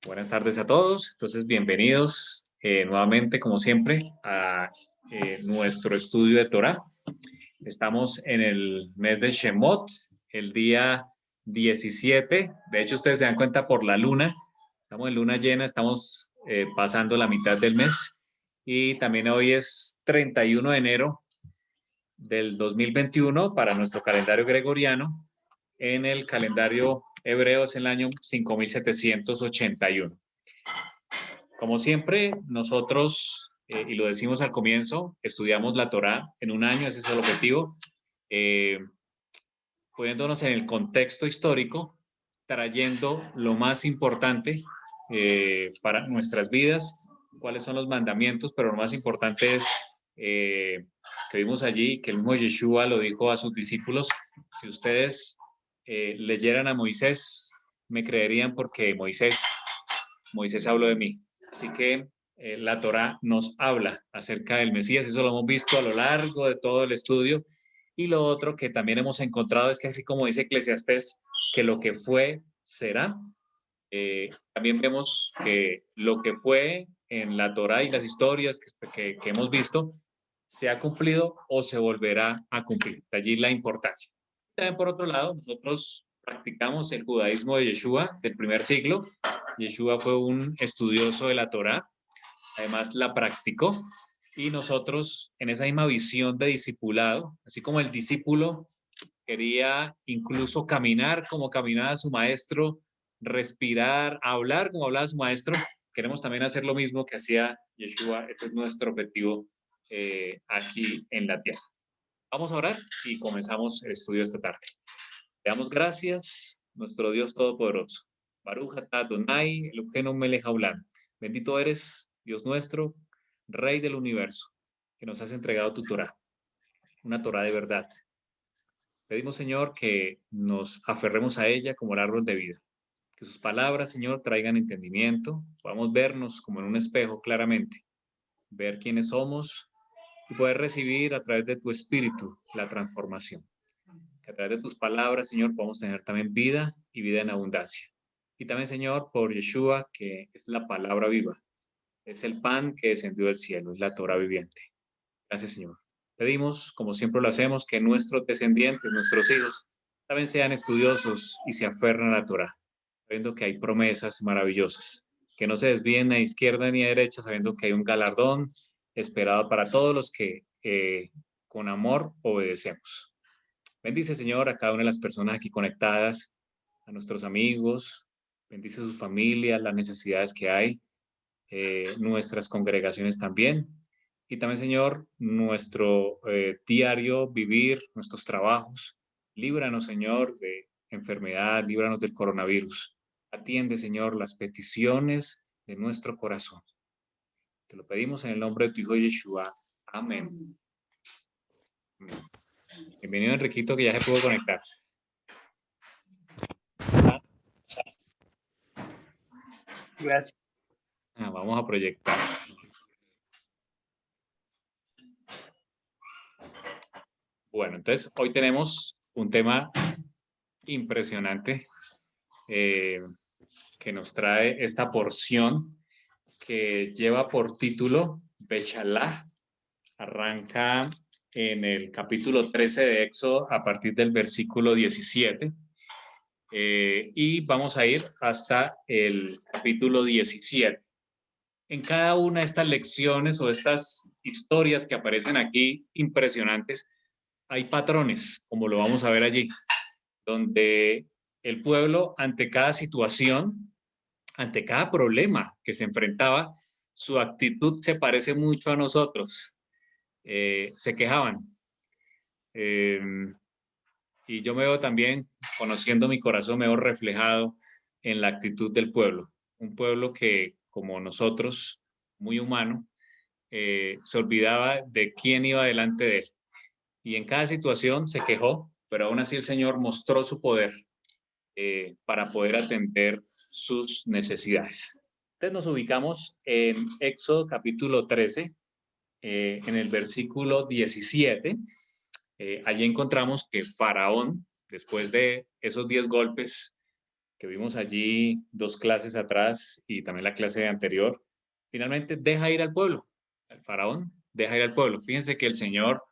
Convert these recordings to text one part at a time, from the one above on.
Buenas tardes a todos. Entonces, bienvenidos nuevamente, como siempre, a nuestro estudio de Torah. Estamos en el mes de Shemot, el día 17. De hecho, ustedes se dan cuenta por la luna. Estamos en luna llena, estamos pasando la mitad del mes. Y también hoy es 31 de enero del 2021 para nuestro calendario gregoriano. En el calendario hebreo es el año 5781. Como siempre, nosotros, y lo decimos al comienzo, estudiamos la Torá en un año, ese es el objetivo, poniéndonos en el contexto histórico, trayendo lo más importante para nuestras vidas, cuáles son los mandamientos, pero lo más importante es que vimos allí, que el mismo Yeshua lo dijo a sus discípulos: si ustedes leyeran a Moisés, me creerían porque Moisés habló de mí. Así que la Torá nos habla acerca del Mesías, eso lo hemos visto a lo largo de todo el estudio. Y lo otro que también hemos encontrado es que, así como dice Eclesiastés, que lo que fue será, también vemos que lo que fue en la Torá y las historias que hemos visto se ha cumplido o se volverá a cumplir. De allí la importancia. También, por otro lado, nosotros practicamos el judaísmo de Yeshua del primer siglo. Yeshua fue un estudioso de la Torá, además la practicó, y nosotros en esa misma visión de discipulado, así como el discípulo quería incluso caminar como caminaba su maestro, respirar, hablar como hablaba su maestro, queremos también hacer lo mismo que hacía Yeshua. Este es nuestro objetivo aquí en la tierra. Vamos a orar y comenzamos el estudio esta tarde. Le damos gracias, nuestro Dios Todopoderoso. Baruch atah Adonai, Eloheinu melech haolam. Bendito eres, Dios nuestro, Rey del universo, que nos has entregado tu Torah, una Torah de verdad. Pedimos, Señor, que nos aferremos a ella como el árbol de vida. Que sus palabras, Señor, traigan entendimiento, podamos vernos como en un espejo claramente, ver quiénes somos y poder recibir a través de tu espíritu la transformación. Que a través de tus palabras, Señor, podamos tener también vida y vida en abundancia. Y también, Señor, por Yeshua, que es la palabra viva, es el pan que descendió del cielo, es la Torah viviente. Gracias, Señor. Pedimos, como siempre lo hacemos, que nuestros descendientes, nuestros hijos, también sean estudiosos y se aferren a la Torah, sabiendo que hay promesas maravillosas, que no se desvíen ni a izquierda ni a derecha, sabiendo que hay un galardón esperado para todos los que con amor obedecemos. Bendice, Señor, a cada una de las personas aquí conectadas, a nuestros amigos, bendice a sus familias, las necesidades que hay, nuestras congregaciones también. Y también, Señor, nuestro diario vivir, nuestros trabajos. Líbranos, Señor, de enfermedad, líbranos del coronavirus. Atiende, Señor, las peticiones de nuestro corazón. Te lo pedimos en el nombre de tu Hijo Yeshua. Amén. Amén. Bienvenido, Enriquito, que ya se pudo conectar. Gracias. Vamos a proyectar. Bueno, entonces hoy tenemos un tema impresionante que nos trae esta porción que lleva por título Bechalá. Arranca en el capítulo 13 de Éxodo a partir del versículo 17 y vamos a ir hasta el capítulo 17. En cada una de estas lecciones o estas historias que aparecen aquí impresionantes, hay patrones, como lo vamos a ver allí, donde el pueblo, ante cada situación, ante cada problema que se enfrentaba, su actitud se parece mucho a nosotros. Se quejaban. Y yo me veo también, conociendo mi corazón, me veo reflejado en la actitud del pueblo. Un pueblo que, como nosotros, muy humano, se olvidaba de quién iba delante de él. Y en cada situación se quejó, pero aún así el Señor mostró su poder para poder atender sus necesidades. Entonces nos ubicamos en Éxodo capítulo 13, en el versículo 17. Allí encontramos que Faraón, después de esos 10 golpes que vimos allí 2 clases atrás y también la clase anterior, finalmente deja ir al pueblo. El faraón deja ir al pueblo. Fíjense que el Señor,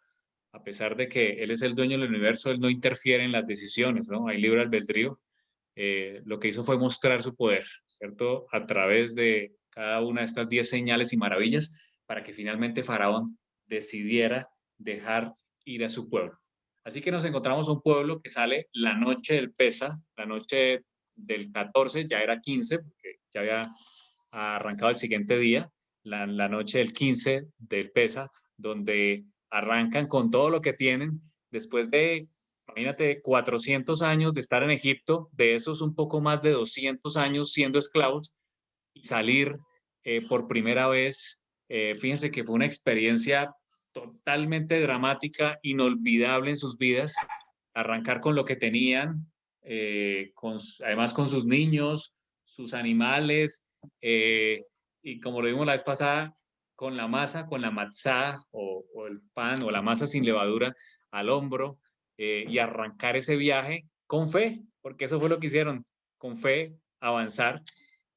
a pesar de que Él es el dueño del universo, Él no interfiere en las decisiones, ¿no? Hay libre albedrío. Lo que hizo fue mostrar su poder, ¿cierto? A través de cada una de estas 10 señales y maravillas para que finalmente Faraón decidiera dejar ir a su pueblo. Así que nos encontramos un pueblo que sale la noche del Pesa, la noche del 14, ya era 15, porque ya había arrancado el siguiente día, la noche del 15 del Pesa, donde arrancan con todo lo que tienen después de, imagínate, 400 años de estar en Egipto, de esos un poco más de 200 años siendo esclavos y salir por primera vez. Fíjense que fue una experiencia totalmente dramática, inolvidable en sus vidas, arrancar con lo que tenían, además con sus niños, sus animales, y como lo vimos la vez pasada, con la masa, con la matzá o el pan o la masa sin levadura al hombro, y arrancar ese viaje con fe, porque eso fue lo que hicieron, con fe avanzar.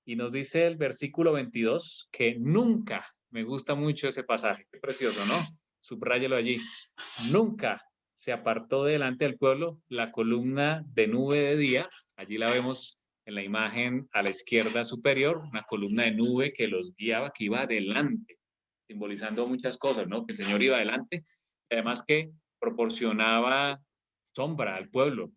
Y nos dice el versículo 22 que nunca, me gusta mucho ese pasaje, qué precioso, ¿no? Subráyelo allí. Nunca se apartó delante del pueblo la columna de nube de día. Allí la vemos en la imagen a la izquierda superior, una columna de nube que los guiaba, que iba adelante, simbolizando muchas cosas, ¿no? Que el Señor iba adelante, y además que proporcionaba sombra al pueblo.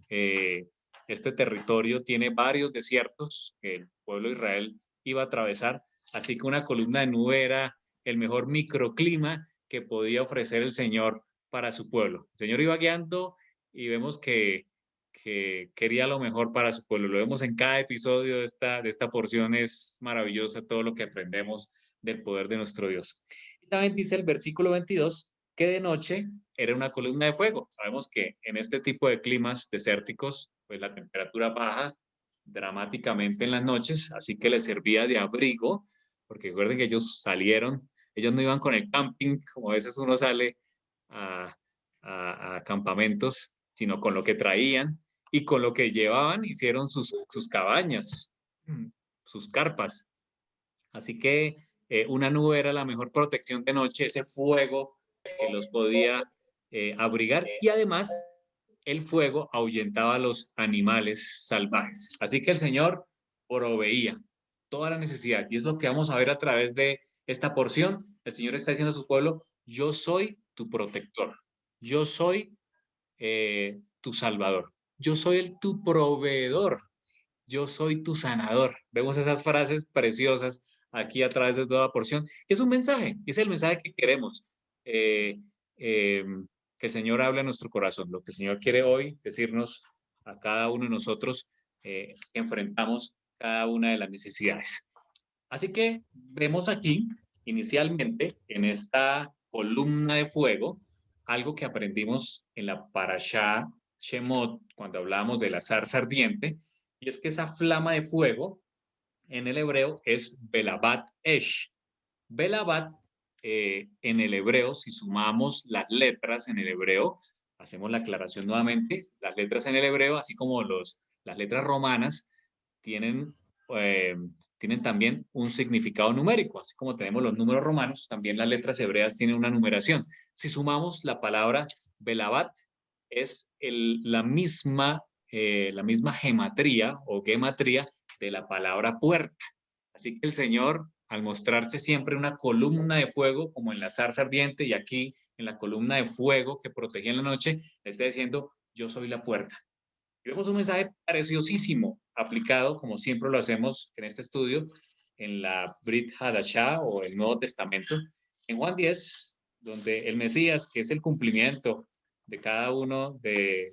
Este territorio tiene varios desiertos que el pueblo de Israel iba a atravesar, así que una columna de nube era el mejor microclima que podía ofrecer el Señor para su pueblo. El Señor iba guiando y vemos que quería lo mejor para su pueblo. Lo vemos en cada episodio de esta porción, es maravillosa todo lo que aprendemos del poder de nuestro Dios. Y también dice el versículo 22 que de noche era una columna de fuego. Sabemos que en este tipo de climas desérticos, pues la temperatura baja dramáticamente en las noches, así que les servía de abrigo, porque recuerden que ellos salieron, ellos no iban con el camping, como a veces uno sale a, a campamentos, sino con lo que traían y con lo que llevaban, hicieron sus cabañas, sus carpas. Así que una nube era la mejor protección de noche, ese fuego que los podía abrigar y además el fuego ahuyentaba a los animales salvajes. Así que el Señor proveía toda la necesidad y es lo que vamos a ver a través de esta porción. El Señor está diciendo a su pueblo, yo soy tu protector, yo soy tu salvador, yo soy tu proveedor, yo soy tu sanador. Vemos esas frases preciosas aquí a través de toda porción. Es un mensaje, es el mensaje que queremos. Eh, eh, que el Señor hable a nuestro corazón. Lo que el Señor quiere hoy decirnos a cada uno de nosotros, enfrentamos cada una de las necesidades. Así que vemos aquí, inicialmente, en esta columna de fuego, algo que aprendimos en la Parashá Shemot, cuando hablábamos de la zarza ardiente, y es que esa flama de fuego en el hebreo es Belabat Esh. Belabat, en el hebreo, si sumamos las letras en el hebreo, hacemos la aclaración nuevamente, las letras en el hebreo, así como las letras romanas, tienen, eh, tienen también un significado numérico, así como tenemos los números romanos, también las letras hebreas tienen una numeración. Si sumamos la palabra Belabat, es la misma gematría o gematría de la palabra puerta. Así que el Señor, al mostrarse siempre una columna de fuego, como en la zarza ardiente y aquí en la columna de fuego que protegía en la noche, le está diciendo, yo soy la puerta. Y vemos un mensaje preciosísimo aplicado, como siempre lo hacemos en este estudio, en la Brit Hadashah o el Nuevo Testamento, en Juan 10, donde el Mesías, que es el cumplimiento de cada uno de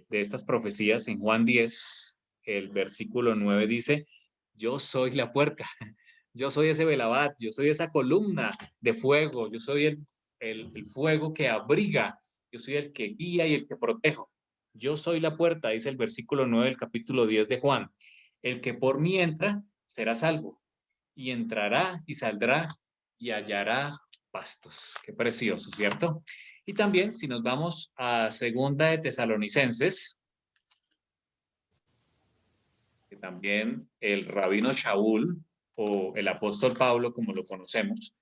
estas profecías, en Juan 10, el versículo 9 dice, yo soy la puerta, yo soy ese velabat, yo soy esa columna de fuego, yo soy el fuego que abriga, yo soy el que guía y el que protejo. Yo soy la puerta, dice el versículo 9 del capítulo 10 de Juan. El que por mí entra será salvo y entrará y saldrá y hallará pastos. Qué precioso, ¿cierto? Y también si nos vamos a segunda de Tesalonicenses, también el rabino Shaul o el apóstol Pablo, como lo conocemos,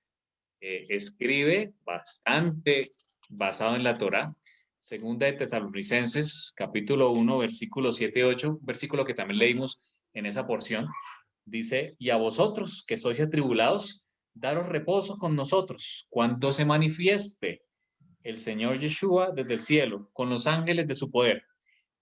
escribe bastante basado en la Torá. Segunda de Tesalonicenses, capítulo 1, versículo 7 y 8, versículo que también leímos en esa porción, dice, y a vosotros que sois atribulados, daros reposo con nosotros cuando se manifieste el Señor Yeshua desde el cielo con los ángeles de su poder.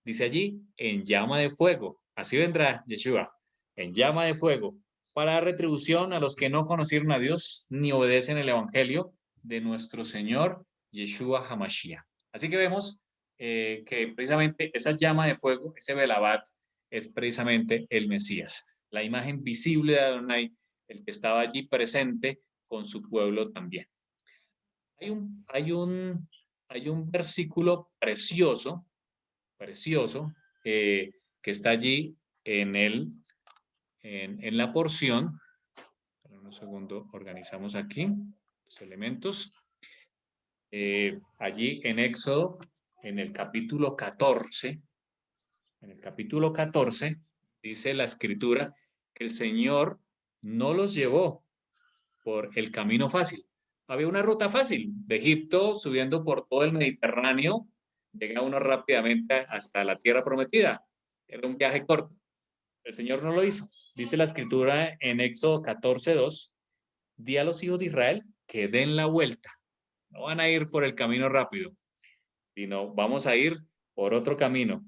Dice allí, en llama de fuego. Así vendrá Yeshua, en llama de fuego, para dar retribución a los que no conocieron a Dios ni obedecen el evangelio de nuestro Señor Yeshua Hamashiach. Así que vemos que precisamente esa llama de fuego, ese Belabat, es precisamente el Mesías, la imagen visible de Adonai, el que estaba allí presente con su pueblo también. Hay un versículo precioso que está allí en la porción. Un segundo, organizamos aquí los elementos. Allí en Éxodo, en el capítulo 14, dice la escritura que el Señor no los llevó por el camino fácil. Había una ruta fácil de Egipto, subiendo por todo el Mediterráneo, llega uno rápidamente hasta la tierra prometida. Era un viaje corto. El Señor no lo hizo. Dice la escritura en Éxodo 14:2, di a los hijos de Israel que den la vuelta. No van a ir por el camino rápido, sino vamos a ir por otro camino.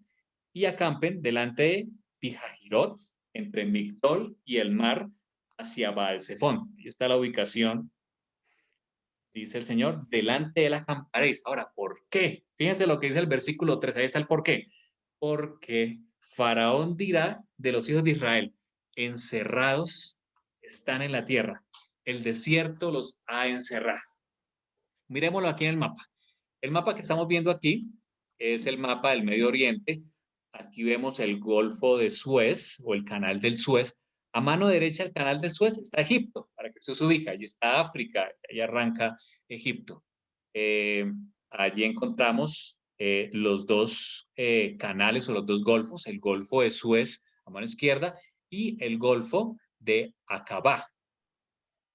Y acampen delante de Pijahirot, entre Migdol y el mar, hacia Baal-Zephón. Ahí está la ubicación, dice el Señor, delante de la acamparéis. Ahora, ¿por qué? Fíjense lo que dice el versículo 3, ahí está el por qué. Porque Faraón dirá de los hijos de Israel, encerrados están en la tierra, el desierto los ha encerrado. Miremoslo aquí en el mapa. El mapa que estamos viendo aquí es el mapa del Medio Oriente. Aquí vemos el Golfo de Suez o el Canal del Suez. A mano derecha del Canal del Suez está Egipto, para que se ubique. Allí está África, ahí arranca Egipto. Allí encontramos los dos canales o los dos golfos, el Golfo de Suez a mano izquierda y el Golfo de Aqaba.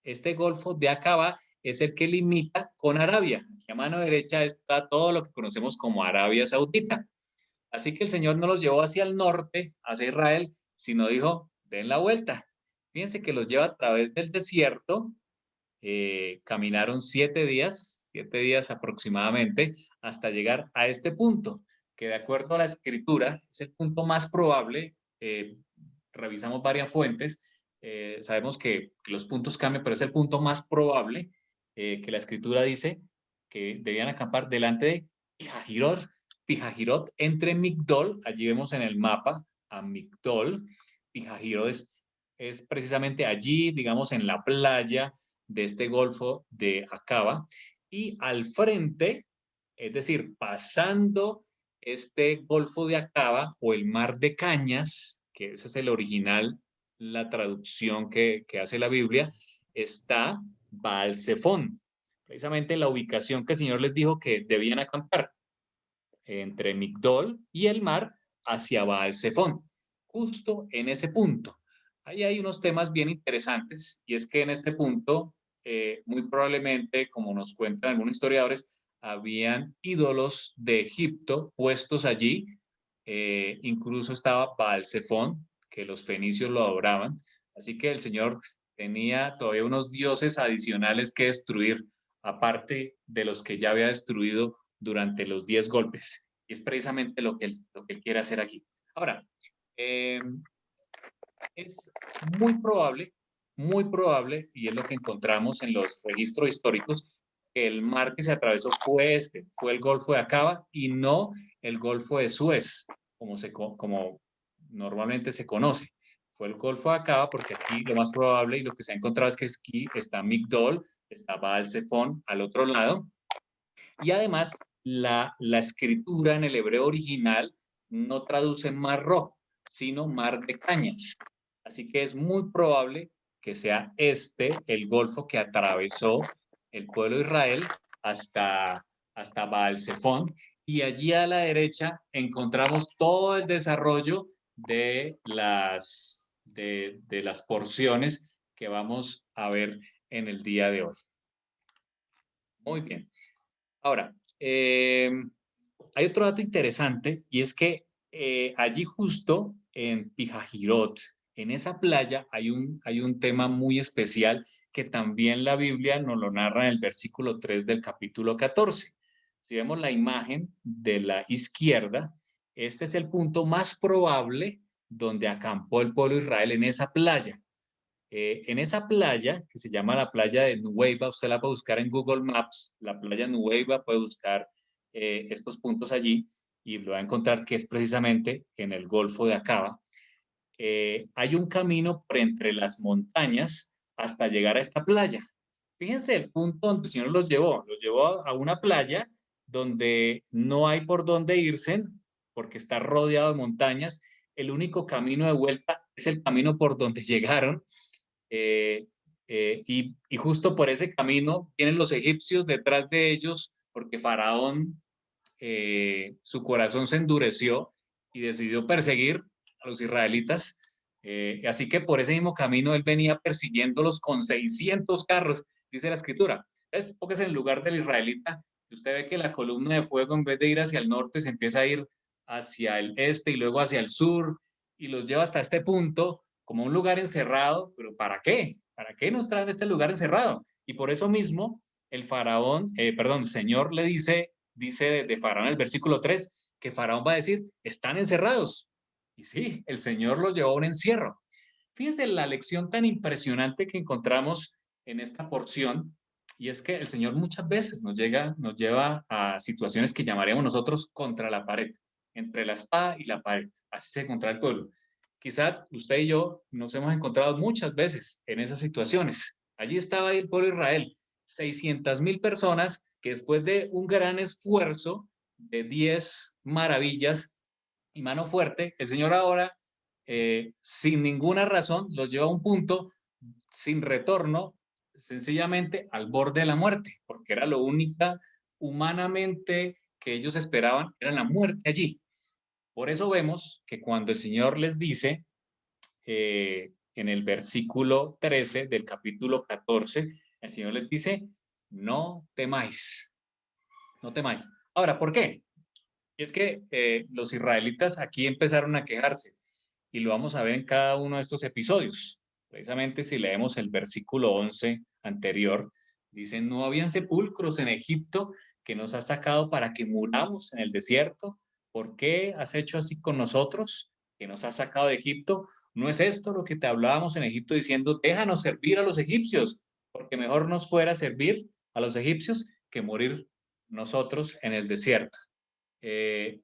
Este Golfo de Aqaba es el que limita con Arabia. Aquí a mano derecha está todo lo que conocemos como Arabia Saudita. Así que el Señor no los llevó hacia el norte, hacia Israel, sino dijo, den la vuelta. Fíjense que los lleva a través del desierto. Caminaron 7 días aproximadamente, hasta llegar a este punto, que de acuerdo a la escritura es el punto más probable. Revisamos varias fuentes, sabemos que los puntos cambian, pero es el punto más probable que la escritura dice que debían acampar delante de Pijahirot entre Migdol. Allí vemos en el mapa a Migdol. Pijahirot es precisamente allí, digamos, en la playa de este Golfo de Aqaba, y al frente, es decir, pasando este Golfo de Aqaba o el Mar de Cañas, que ese es el original, la traducción que hace la Biblia, está Baal-Zephón, precisamente la ubicación que el Señor les dijo que debían acampar, entre Migdol y el mar hacia Baal-Zephón, justo en ese punto. Ahí hay unos temas bien interesantes, y es que en este punto, muy probablemente, como nos cuentan algunos historiadores, habían ídolos de Egipto puestos allí. Incluso estaba Baal-Zephón, que los fenicios lo adoraban. Así que el Señor tenía todavía unos dioses adicionales que destruir, aparte de los que ya había destruido durante los 10 golpes. Y es precisamente lo que él quiere hacer aquí. Ahora, es muy probable, y es lo que encontramos en los registros históricos, que el mar que se atravesó fue el Golfo de Aqaba y no el Golfo de Suez, como normalmente se conoce. Fue el Golfo de Aqaba porque aquí lo más probable y lo que se ha encontrado es que aquí está Migdol, está Baal-Zephón al otro lado, y además la escritura en el hebreo original no traduce Mar Rojo, sino Mar de Cañas. Así que es muy probable que sea el golfo que atravesó el pueblo de Israel hasta Baal-Zephón, y allí a la derecha encontramos todo el desarrollo de las porciones que vamos a ver en el día de hoy. Muy bien. Ahora, hay otro dato interesante y es que allí justo en Pijajirot, en esa playa, hay un tema muy especial que también la Biblia nos lo narra en el versículo 3 del capítulo 14. Si vemos la imagen de la izquierda, este es el punto más probable donde acampó el pueblo de Israel en esa playa. En esa playa, que se llama la playa de Nuweiba, usted la puede buscar en Google Maps, la playa Nuweiba, puede buscar estos puntos allí y lo va a encontrar que es precisamente en el Golfo de Acaba. Hay un camino por entre las montañas hasta llegar a esta playa. Fíjense el punto donde el Señor los llevó a una playa donde no hay por dónde irse porque está rodeado de montañas. El único camino de vuelta es el camino por donde llegaron y justo por ese camino vienen los egipcios detrás de ellos porque Faraón, su corazón se endureció y decidió perseguir a los israelitas. Así que por ese mismo camino él venía persiguiéndolos con 600 carros, dice la escritura. Entonces, póngase en el lugar del israelita y usted ve que la columna de fuego en vez de ir hacia el norte se empieza a ir hacia el este y luego hacia el sur y los lleva hasta este punto como un lugar encerrado, pero ¿para qué? ¿Para qué nos traen este lugar encerrado? Y por eso mismo el faraón, el Señor le dice de Faraón en el versículo 3, que Faraón va a decir, están encerrados. Y sí, el Señor los llevó a un encierro. Fíjense la lección tan impresionante que encontramos en esta porción, y es que el Señor muchas veces nos lleva a situaciones que llamaríamos nosotros contra la pared, entre la espada y la pared. Así se encontraba el pueblo. Quizá usted y yo nos hemos encontrado muchas veces en esas situaciones. Allí estaba el pueblo de Israel, 600,000 personas que después de un gran esfuerzo de 10 maravillas y mano fuerte, el Señor ahora, sin ninguna razón, los lleva a un punto sin retorno, sencillamente al borde de la muerte, porque era lo única humanamente que ellos esperaban, era la muerte allí. Por eso vemos que cuando el Señor les dice, en el versículo 13 del capítulo 14, el Señor les dice, no temáis, no temáis. Ahora, ¿por qué? Y es que los israelitas aquí empezaron a quejarse y lo vamos a ver en cada uno de estos episodios. Precisamente si leemos el versículo 11 anterior, dice, no habían sepulcros en Egipto que nos has sacado para que muramos en el desierto. ¿Por qué has hecho así con nosotros, que nos has sacado de Egipto? ¿No es esto lo que te hablábamos en Egipto diciendo, déjanos servir a los egipcios, porque mejor nos fuera servir a los egipcios que morir nosotros en el desierto? Eh,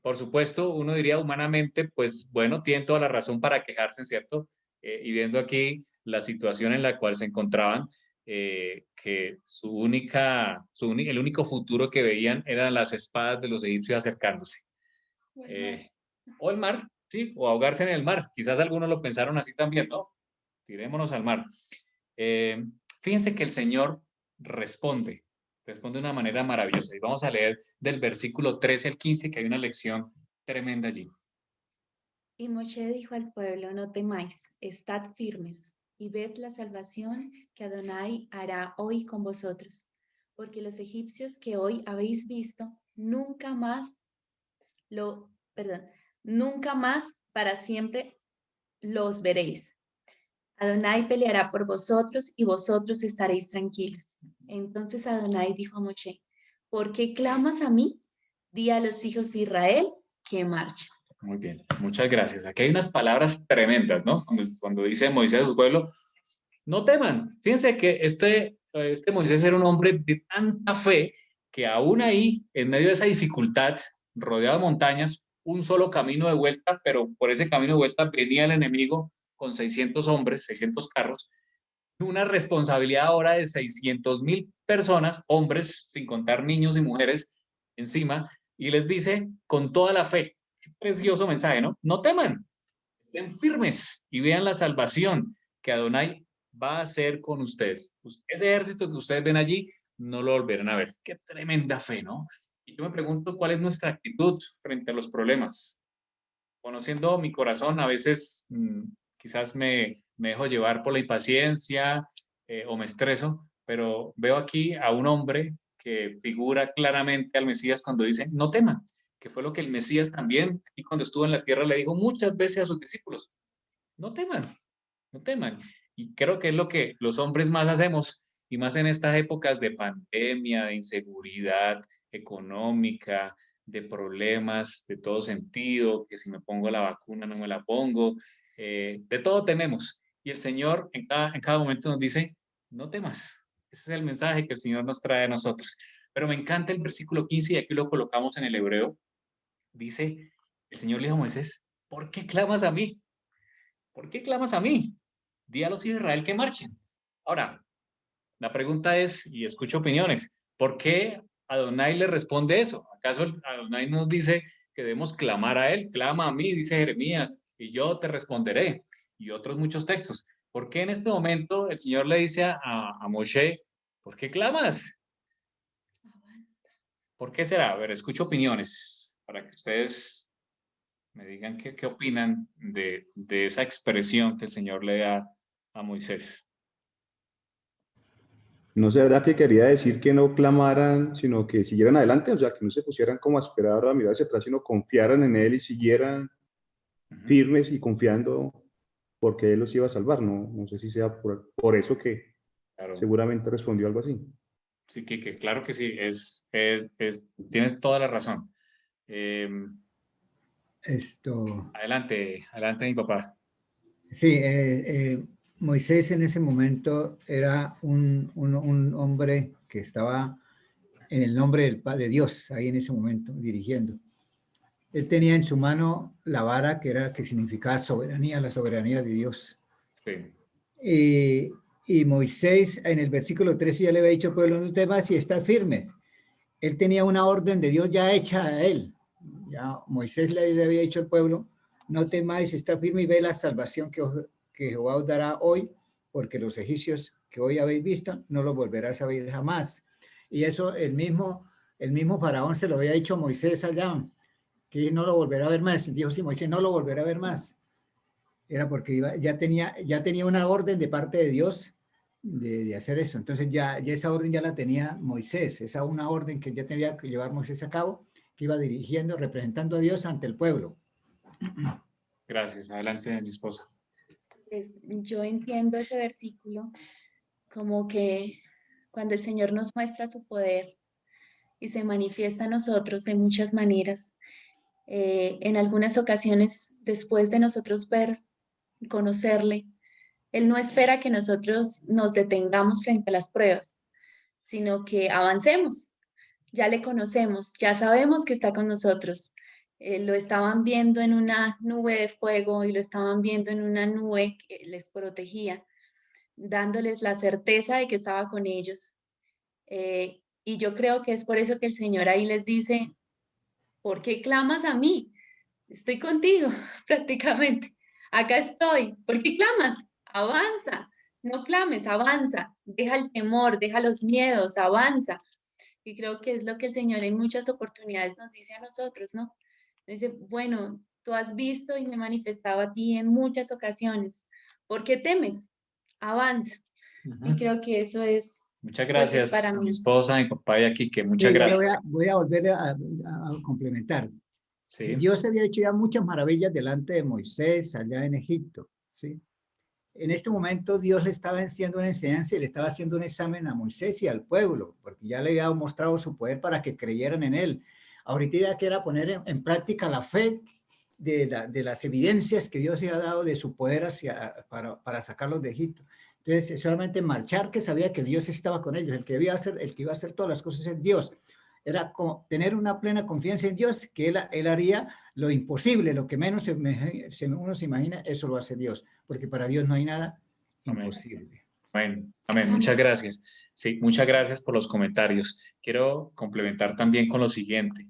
por supuesto, uno diría humanamente, pues bueno, tienen toda la razón para quejarse, ¿cierto? Y viendo aquí la situación en la cual se encontraban, que el único futuro que veían eran las espadas de los egipcios acercándose. O el mar, sí, o ahogarse en el mar. Quizás algunos lo pensaron así también, ¿no? Tirémonos al mar. Eh, Fíjense que el Señor responde de una manera maravillosa. Y vamos a leer del versículo 13 al 15, que hay una lección tremenda allí. Y Moshe dijo al pueblo, no temáis, estad firmes, y ved la salvación que Adonai hará hoy con vosotros, porque los egipcios que hoy habéis visto, nunca más para siempre los veréis. Adonai peleará por vosotros y vosotros estaréis tranquilos. Entonces Adonai dijo a Moshe, ¿por qué clamas a mí? Di a los hijos de Israel que marchen. Muy bien, muchas gracias. Aquí hay unas palabras tremendas, ¿no? Cuando dice Moisés a su pueblo, no teman. Fíjense que este Moisés era un hombre de tanta fe que aún ahí, en medio de esa dificultad, rodeado de montañas, un solo camino de vuelta, pero por ese camino de vuelta venía el enemigo con 600 hombres, 600 carros, una responsabilidad ahora de 600,000 personas, hombres, sin contar niños y mujeres encima, y les dice con toda la fe, qué precioso mensaje, ¿no? No teman, estén firmes y vean la salvación que Adonai va a hacer con ustedes. Ese ejército que ustedes ven allí, no lo volverán a ver. Qué tremenda fe, ¿no? Y yo me pregunto cuál es nuestra actitud frente a los problemas. conociendo mi corazón, a veces quizás me dejo llevar por la impaciencia o me estreso, pero veo aquí a un hombre que figura claramente al Mesías cuando dice, no teman, que fue lo que el Mesías también, aquí cuando estuvo en la tierra, le dijo muchas veces a sus discípulos, no teman, no teman. Y creo que es lo que los hombres más hacemos, y más en estas épocas de pandemia, de inseguridad económica, de problemas de todo sentido, que si me pongo la vacuna no me la pongo, de todo tenemos. Y el Señor en cada momento nos dice, no temas. Ese es el mensaje que el Señor nos trae a nosotros. Pero me encanta el versículo 15 y aquí lo colocamos en el hebreo. Dice, el Señor le dijo a Moisés, ¿por qué clamas a mí? ¿Por qué clamas a mí? Di a los hijos de Israel que marchen. Ahora, la pregunta es, y escucho opiniones, ¿por qué Adonai le responde eso? ¿Acaso Adonai nos dice que debemos clamar a él? Clama a mí, dice Jeremías, y yo te responderé. Y otros muchos textos. ¿Por qué en este momento el Señor le dice a Moshe, ¿por qué clamas? ¿Por qué será? A ver, escucho opiniones para que ustedes me digan qué opinan de esa expresión que el Señor le da a Moisés. No sé, ¿verdad que quería decir que no clamaran, sino que siguieran adelante? O sea, que no se pusieran como a esperar o a mirar hacia atrás, sino confiaran en Él y siguieran firmes y confiando porque Él los iba a salvar. No sé si sea por eso que Claro. seguramente respondió algo así. Sí, que claro que sí, tienes toda la razón. Adelante, mi papá. Sí, Moisés en ese momento era un hombre que estaba en el nombre de Dios, ahí en ese momento, dirigiendo. Él tenía en su mano la vara que significaba soberanía, la soberanía de Dios. Sí. Y Moisés en el versículo 13 ya le había dicho al pueblo, no temas y está firmes. Él tenía una orden de Dios ya hecha a él. Ya Moisés le había dicho al pueblo, no temáis, está firme y ve la salvación que Jehová os dará hoy, porque los egipcios que hoy habéis visto no los volverás a ver jamás. Y eso el mismo faraón se lo había dicho a Moisés allá, que no lo volverá a ver más. Dijo, sí, Moisés no lo volverá a ver más. Era porque ya tenía una orden de parte de Dios de hacer eso. Entonces ya esa orden ya la tenía Moisés, esa una orden que ya tenía que llevar Moisés a cabo, que iba dirigiendo, representando a Dios ante el pueblo. Gracias. Adelante, mi esposa. Pues, yo entiendo ese versículo como que cuando el Señor nos muestra su poder y se manifiesta a nosotros de muchas maneras, en algunas ocasiones, después de nosotros conocerle, Él no espera que nosotros nos detengamos frente a las pruebas, sino que avancemos. Ya le conocemos, ya sabemos que está con nosotros. Lo estaban viendo en una nube de fuego y lo estaban viendo en una nube que les protegía, dándoles la certeza de que estaba con ellos. Y yo creo que es por eso que el Señor ahí les dice, ¿por qué clamas a mí? Estoy contigo prácticamente. Acá estoy. ¿Por qué clamas? Avanza. No clames, avanza. Deja el temor, deja los miedos, avanza. Y creo que es lo que el Señor en muchas oportunidades nos dice a nosotros, ¿no? Dice, bueno, tú has visto y me he manifestado a ti en muchas ocasiones. ¿Por qué temes? Avanza. Y creo que eso es, Muchas pues, es gracias para a mi mí. esposa, a mi papá y aquí, que muchas Sí, gracias. voy a volver a complementar. Sí. Dios había hecho ya muchas maravillas delante de Moisés allá en Egipto, ¿sí? En este momento Dios le estaba haciendo una enseñanza y le estaba haciendo un examen a Moisés y al pueblo, porque ya le había mostrado su poder para que creyeran en él. Ahorita ya quiera poner en práctica la fe de las evidencias que Dios le ha dado de su poder para sacarlos de Egipto. Entonces, solamente marchar, que sabía que Dios estaba con ellos. El que iba a hacer todas las cosas es Dios. Era tener una plena confianza en Dios, que él haría lo imposible, lo que menos uno se imagina, eso lo hace Dios, porque para Dios no hay nada imposible. Amén. Amén. Muchas gracias. Sí, muchas gracias por los comentarios. Quiero complementar también con lo siguiente.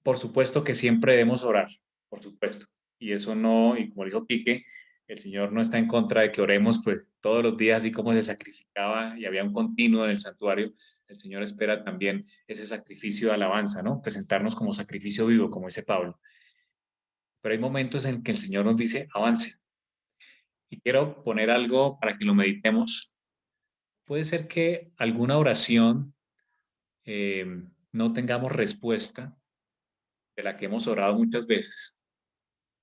Por supuesto que siempre debemos orar, por supuesto. Y eso no, y como dijo Quique, el Señor no está en contra de que oremos pues todos los días, así como se sacrificaba y había un continuo en el santuario. el Señor espera también ese sacrificio de alabanza, ¿no? Presentarnos como sacrificio vivo, como dice Pablo. Pero hay momentos en que el Señor nos dice, avance. Y quiero poner algo para que lo meditemos. Puede ser que alguna oración no tengamos respuesta de la que hemos orado muchas veces.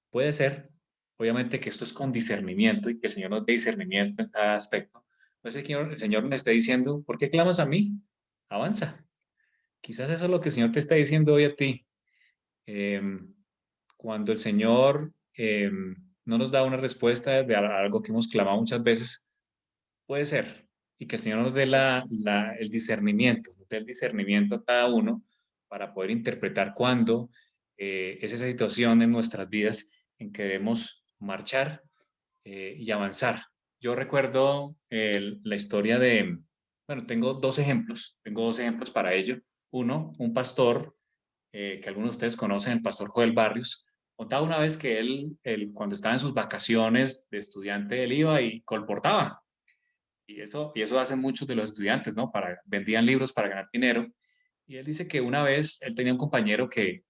Puede ser, obviamente, que esto es con discernimiento y que el Señor nos dé discernimiento en cada aspecto. Puede ser que el Señor nos esté diciendo, ¿por qué clamas a mí? Avanza. Quizás eso es lo que el Señor te está diciendo hoy a ti. Cuando el Señor no nos da una respuesta de algo que hemos clamado muchas veces, puede ser, y que el Señor nos dé el discernimiento, nos dé el discernimiento a cada uno para poder interpretar cuándo es esa situación en nuestras vidas en que debemos marchar y avanzar. Yo recuerdo la historia de, bueno, tengo dos ejemplos para ello. Uno, un pastor que algunos de ustedes conocen, el pastor Joel Barrios, contaba una vez que él cuando estaba en sus vacaciones de estudiante, él iba y colportaba. Y eso hacen muchos de los estudiantes, ¿no? Vendían libros para ganar dinero. Y él dice que una vez él tenía un compañero que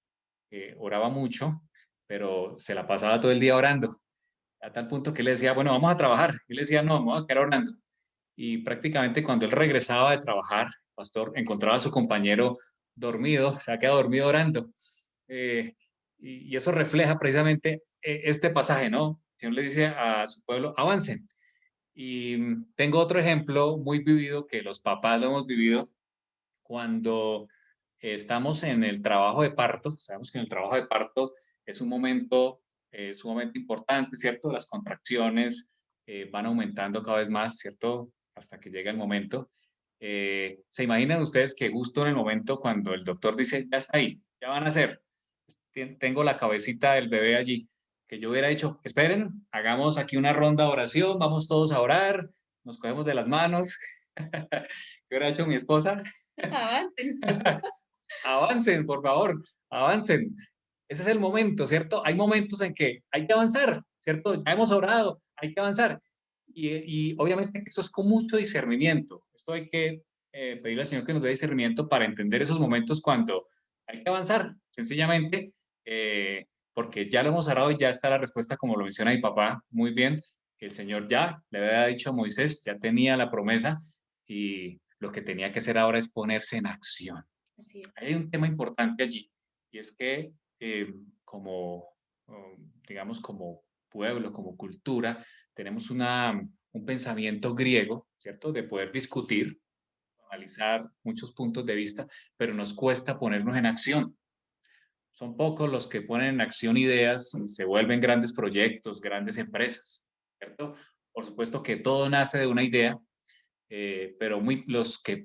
oraba mucho, pero se la pasaba todo el día orando, a tal punto que él le decía, bueno, vamos a trabajar. Y él decía, no, vamos a quedar orando. Y prácticamente cuando él regresaba de trabajar, pastor, encontraba a su compañero dormido, se ha quedado dormido orando. Eh, y eso refleja precisamente este pasaje, ¿no? El Señor le dice a su pueblo, avancen. Y tengo otro ejemplo muy vivido que los papás lo hemos vivido cuando estamos en el trabajo de parto. Sabemos que en el trabajo de parto es un momento sumamente importante, ¿cierto? Las contracciones van aumentando cada vez más, ¿cierto? Hasta que llega el momento. ¿Se imaginan ustedes que justo en el momento cuando el doctor dice, ya está ahí, ya van a hacer, tengo la cabecita del bebé allí, que yo hubiera dicho, esperen, hagamos aquí una ronda de oración, vamos todos a orar, nos cogemos de las manos? ¿Qué hubiera hecho mi esposa? Avancen. Avancen, por favor, avancen. Ese es el momento, ¿cierto? Hay momentos en que hay que avanzar, ¿cierto? Ya hemos orado, hay que avanzar. Y obviamente eso es con mucho discernimiento. Esto hay que pedirle al Señor que nos dé discernimiento para entender esos momentos cuando hay que avanzar, sencillamente, porque ya lo hemos orado y ya está la respuesta, como lo menciona mi papá muy bien, que el Señor ya le había dicho a Moisés, ya tenía la promesa y lo que tenía que hacer ahora es ponerse en acción. Así es. Hay un tema importante allí y es que como, digamos, como pueblo, como cultura, tenemos un pensamiento griego, ¿cierto? De poder discutir, analizar muchos puntos de vista, pero nos cuesta ponernos en acción. Son pocos los que ponen en acción ideas y se vuelven grandes proyectos, grandes empresas, ¿cierto? Por supuesto que todo nace de una idea, pero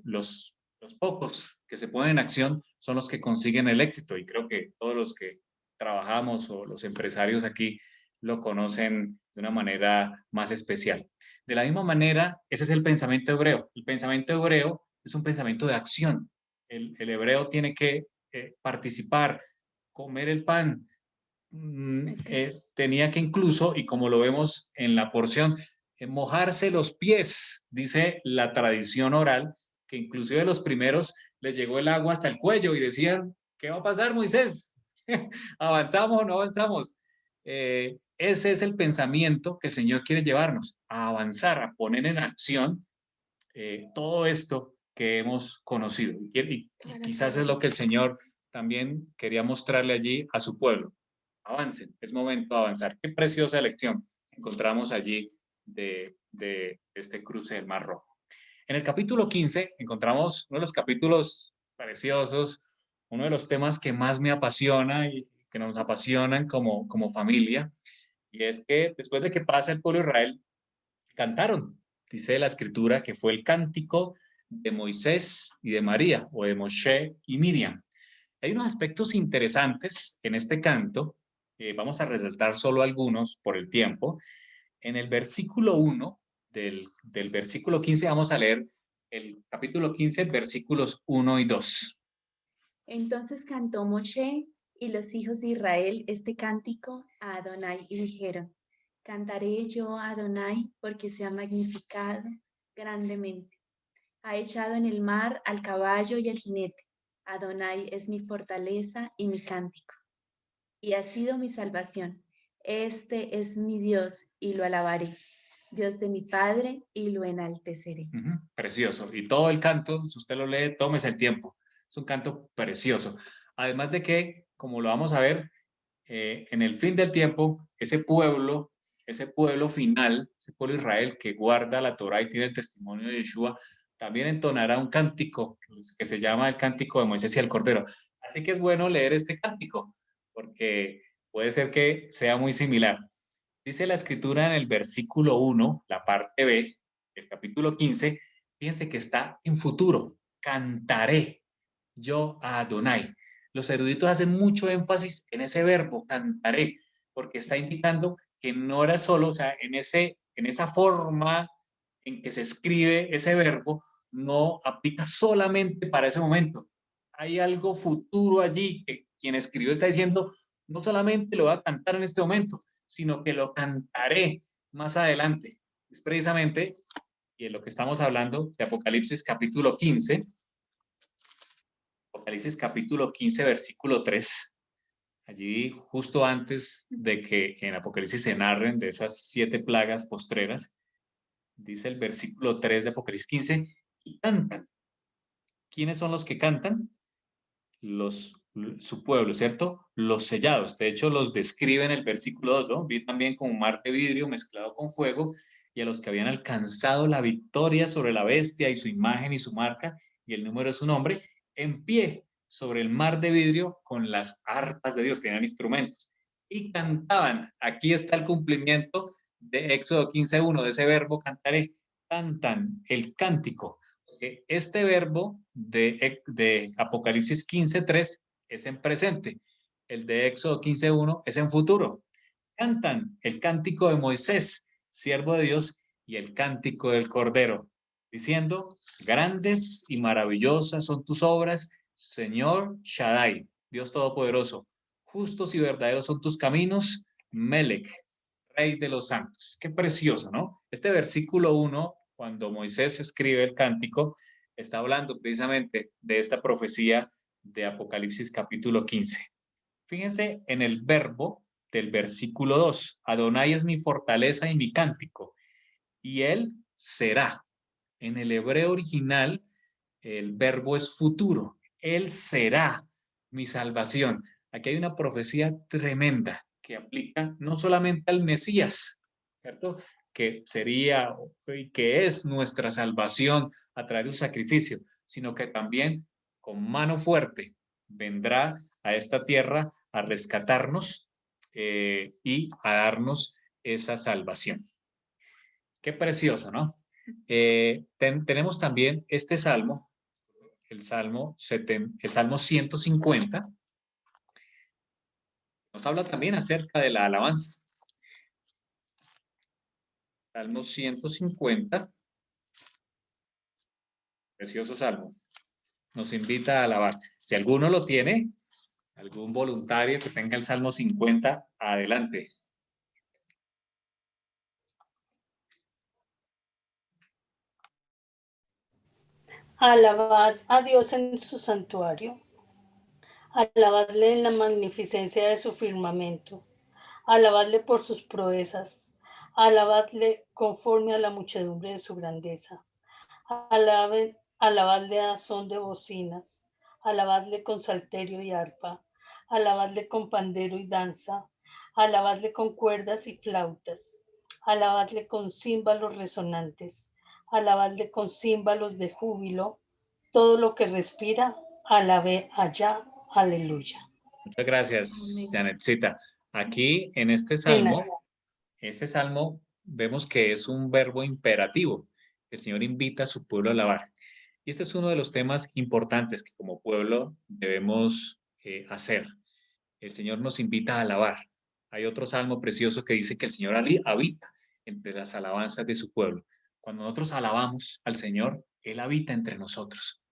los pocos que se ponen en acción son los que consiguen el éxito y creo que todos los que trabajamos o los empresarios aquí lo conocen de una manera más especial. De la misma manera, ese es el pensamiento hebreo. El pensamiento hebreo es un pensamiento de acción. El hebreo tiene que participar, comer el pan. Tenía que incluso, y como lo vemos en la porción, mojarse los pies, dice la tradición oral, que inclusive los primeros les llegó el agua hasta el cuello y decían, ¿qué va a pasar, Moisés? ¿Avanzamos o no avanzamos? Ese es el pensamiento que el Señor quiere llevarnos, a avanzar, a poner en acción todo esto que hemos conocido. Y quizás es lo que el Señor también quería mostrarle allí a su pueblo. Avancen, es momento de avanzar. Qué preciosa lección encontramos allí de este cruce del Mar Rojo. En el capítulo 15 encontramos uno de los capítulos preciosos, uno de los temas que más me apasiona y que nos apasionan como familia, y es que después de que pasa el pueblo de Israel, cantaron. Dice la escritura que fue el cántico de Moisés y de María, o de Moshe y Miriam. Hay unos aspectos interesantes en este canto, vamos a resaltar solo algunos por el tiempo. En el versículo 1 del versículo 15 vamos a leer el capítulo 15, versículos 1 y 2. Entonces cantó Moshe y los hijos de Israel este cántico a Adonai y dijeron, cantaré yo a Adonai porque se ha magnificado grandemente. Ha echado en el mar al caballo y al jinete. Adonai es mi fortaleza y mi cántico. Y ha sido mi salvación. Este es mi Dios y lo alabaré. Dios de mi Padre y lo enalteceré. Precioso. Y todo el canto, si usted lo lee, tómese el tiempo. Es un canto precioso. Además de que, como lo vamos a ver, en el fin del tiempo, ese pueblo final, ese pueblo de Israel que guarda la Torá y tiene el testimonio de Yeshua, también entonará un cántico que se llama el cántico de Moisés y el Cordero. Así que es bueno leer este cántico, porque puede ser que sea muy similar. Dice la escritura en el versículo 1, la parte B, el capítulo 15, fíjense que está en futuro. Cantaré yo a Adonai. Los eruditos hacen mucho énfasis en ese verbo, cantaré, porque está indicando que no era solo, o sea, en esa forma en que se escribe ese verbo, no aplica solamente para ese momento. Hay algo futuro allí que quien escribió está diciendo, no solamente lo voy a cantar en este momento, sino que lo cantaré más adelante. Es precisamente, y en lo que estamos hablando de Apocalipsis capítulo 15, Apocalipsis capítulo 15, versículo 3. Allí, justo antes de que en Apocalipsis se narren de esas 7 plagas postreras, dice el versículo 3 de Apocalipsis 15, y cantan. ¿Quiénes son los que cantan? Su pueblo, ¿cierto? Los sellados. De hecho, los describe en el versículo 2, ¿no? Vi también como un mar de vidrio mezclado con fuego, y a los que habían alcanzado la victoria sobre la bestia y su imagen y su marca y el número de su nombre, en pie sobre el mar de vidrio con las arpas de Dios, tenían instrumentos, y cantaban. Aquí está el cumplimiento de Éxodo 15:1, de ese verbo cantaré. Cantan el cántico. Este verbo de Apocalipsis 15:3 es en presente. El de Éxodo 15:1 es en futuro. Cantan el cántico de Moisés, siervo de Dios, y el cántico del Cordero, diciendo, grandes y maravillosas son tus obras, Señor Shaddai, Dios Todopoderoso. Justos y verdaderos son tus caminos, Melech, Rey de los santos. Qué precioso, ¿no? Este versículo 1, cuando Moisés escribe el cántico, está hablando precisamente de esta profecía de Apocalipsis capítulo 15. Fíjense en el verbo del versículo 2. Adonai es mi fortaleza y mi cántico, y él será. En el hebreo original, el verbo es futuro. Él será mi salvación. Aquí hay una profecía tremenda que aplica no solamente al Mesías, ¿cierto? Que sería y que es nuestra salvación a través de un sacrificio, sino que también con mano fuerte vendrá a esta tierra a rescatarnos y a darnos esa salvación. Qué precioso, ¿no? Tenemos también este salmo, el Salmo 150, nos habla también acerca de la alabanza. Salmo 150, precioso salmo, nos invita a alabar. Si alguno lo tiene, algún voluntario que tenga el Salmo 50, adelante. Alabad a Dios en su santuario. Alabadle en la magnificencia de su firmamento. Alabadle por sus proezas. Alabadle conforme a la muchedumbre de su grandeza. Alabadle a son de bocinas. Alabadle con salterio y arpa. Alabadle con pandero y danza. Alabadle con cuerdas y flautas. Alabadle con címbalos resonantes. Alabadle con címbalos de júbilo. Todo lo que respira, alabe allá. Aleluya. Muchas gracias, Janetcita. Aquí en este salmo vemos que es un verbo imperativo. El Señor invita a su pueblo a alabar. Y este es uno de los temas importantes que como pueblo debemos hacer. El Señor nos invita a alabar. Hay otro salmo precioso que dice que el Señor habita entre las alabanzas de su pueblo. Cuando nosotros alabamos al Señor, Él habita entre nosotros.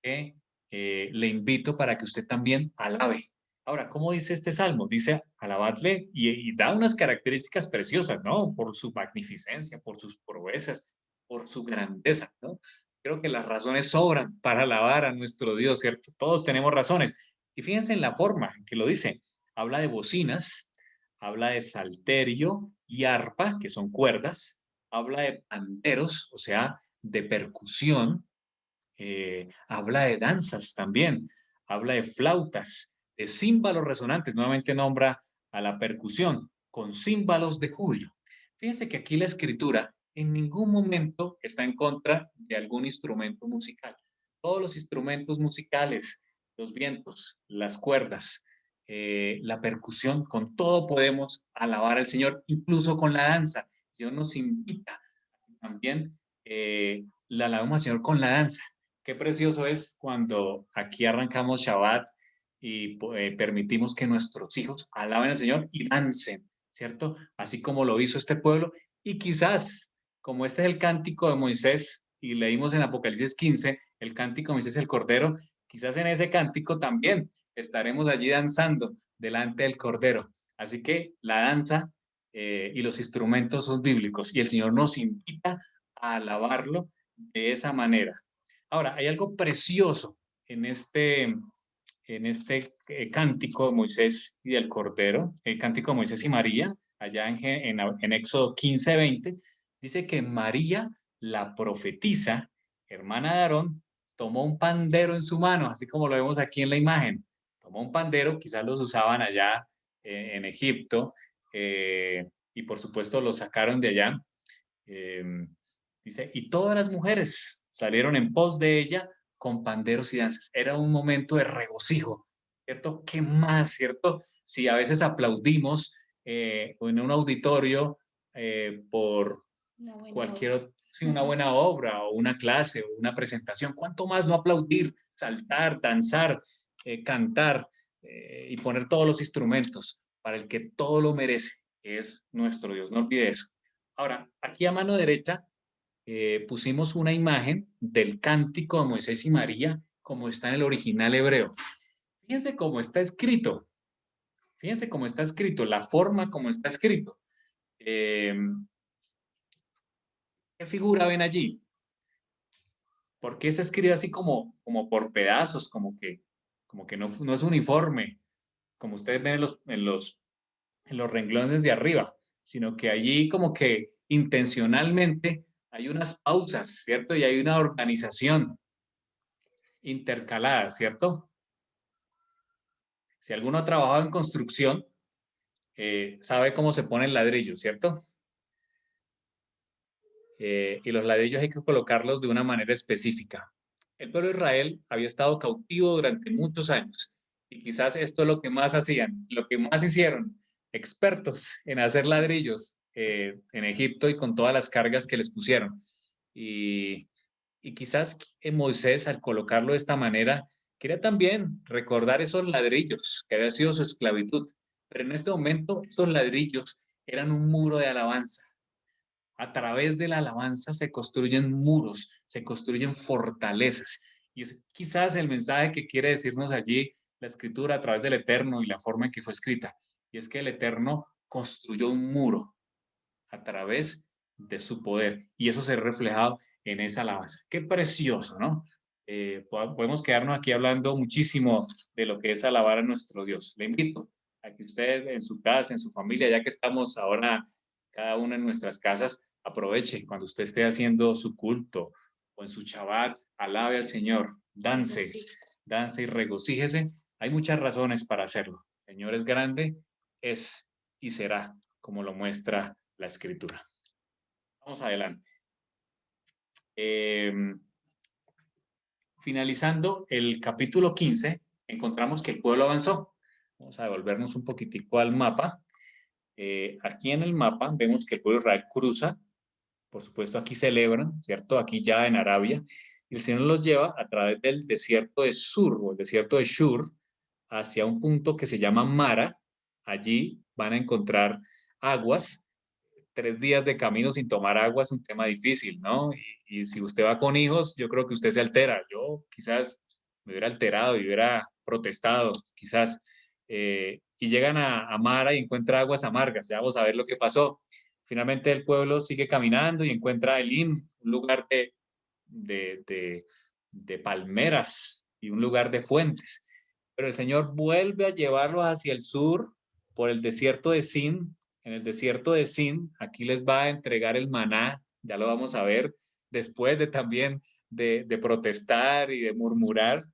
Le invito para que usted también alabe. Ahora, ¿cómo dice este salmo? Dice, alabadle y da unas características preciosas, ¿no? Por su magnificencia, por sus proezas, por su grandeza, ¿no? Creo que las razones sobran para alabar a nuestro Dios, ¿cierto? Todos tenemos razones. Y fíjense en la forma en que lo dice. Habla de bocinas, habla de salterio y arpa, que son cuerdas, habla de panderos, o sea, de percusión, habla de danzas también, habla de flautas, de címbalos resonantes, nuevamente nombra a la percusión, con címbalos de júbilo. Fíjense que aquí la escritura en ningún momento está en contra de algún instrumento musical. Todos los instrumentos musicales, los vientos, las cuerdas, la percusión, con todo podemos alabar al Señor, incluso con la danza. El Señor nos invita también, la alabamos al Señor con la danza. Qué precioso es cuando aquí arrancamos Shabbat y permitimos que nuestros hijos alaben al Señor y dancen, ¿cierto? Así como lo hizo este pueblo. Y quizás, como este es el cántico de Moisés, y leímos en Apocalipsis 15, el cántico de Moisés el Cordero, quizás en ese cántico también estaremos allí danzando delante del Cordero. Así que la danza y los instrumentos son bíblicos y el Señor nos invita a alabarlo de esa manera. Ahora, hay algo precioso en este cántico de Moisés y del Cordero, el cántico de Moisés y María, allá en Éxodo 15:20, dice que María, la profetisa, hermana de Aarón, tomó un pandero en su mano, así como lo vemos aquí en la imagen. Tomó un pandero, quizás los usaban allá en Egipto, y por supuesto los sacaron de allá. Eh, Dice, y todas las mujeres salieron en pos de ella con panderos y danzas. Era un momento de regocijo, ¿cierto? ¿Qué más, cierto? Si a veces aplaudimos o en un auditorio por cualquier, sí, una buena obra o una clase o una presentación, ¿cuánto más no aplaudir, saltar, danzar, cantar y poner todos los instrumentos para el que todo lo merece, que es nuestro Dios? No olvide eso. Ahora, aquí a mano derecha pusimos una imagen del cántico de Moisés y María como está en el original hebreo. Fíjense cómo está escrito. Fíjense cómo está escrito, la forma como está escrito. ¿Qué figura ven allí? ¿Por qué se escribe así como por pedazos, como que no es uniforme, como ustedes ven en los renglones de arriba, sino que allí como que intencionalmente hay unas pausas, ¿cierto? Y hay una organización intercalada, ¿cierto? Si alguno ha trabajado en construcción, sabe cómo se ponen ladrillos, ¿cierto? Y los ladrillos hay que colocarlos de una manera específica. El pueblo de Israel había estado cautivo durante muchos años y quizás esto es lo que más hacían, lo que más hicieron, expertos en hacer ladrillos en Egipto y con todas las cargas que les pusieron. Y, y quizás Moisés, al colocarlo de esta manera, quería también recordar esos ladrillos que había sido su esclavitud. Pero en este momento, estos ladrillos eran un muro de alabanza. A través de la alabanza se construyen muros, se construyen fortalezas. Y es quizás el mensaje que quiere decirnos allí la escritura a través del Eterno y la forma en que fue escrita. Y es que el Eterno construyó un muro a través de su poder. Y eso se ha reflejado en esa alabanza. Qué precioso, ¿no? Podemos quedarnos aquí hablando muchísimo de lo que es alabar a nuestro Dios. Le invito a que usted en su casa, en su familia, ya que estamos ahora cada uno en nuestras casas, aproveche cuando usted esté haciendo su culto o en su Shabbat, alabe al Señor, dance, dance y regocíjese. Hay muchas razones para hacerlo. El Señor es grande, es y será, como lo muestra la Escritura. Vamos adelante. Finalizando el capítulo 15, encontramos que el pueblo avanzó. Vamos a devolvernos un poquitico al mapa. Aquí en el mapa vemos que el pueblo de Israel cruza. Por supuesto, aquí celebran, ¿cierto? Aquí ya en Arabia. Y el Señor los lleva a través del desierto de Sur o el desierto de Shur hacia un punto que se llama Mara. Allí van a encontrar aguas. 3 días de camino sin tomar agua es un tema difícil, ¿no? Y si usted va con hijos, yo creo que usted se altera. Yo quizás me hubiera alterado y hubiera protestado, quizás. Y llegan a Mara y encuentra aguas amargas. Ya vamos a ver lo que pasó. Finalmente el pueblo sigue caminando y encuentra Elim, un lugar de palmeras y un lugar de fuentes. Pero el Señor vuelve a llevarlos hacia el sur por el desierto de Sin. En el desierto de Sin, aquí les va a entregar el maná, ya lo vamos a ver, después de también de protestar y de murmurar,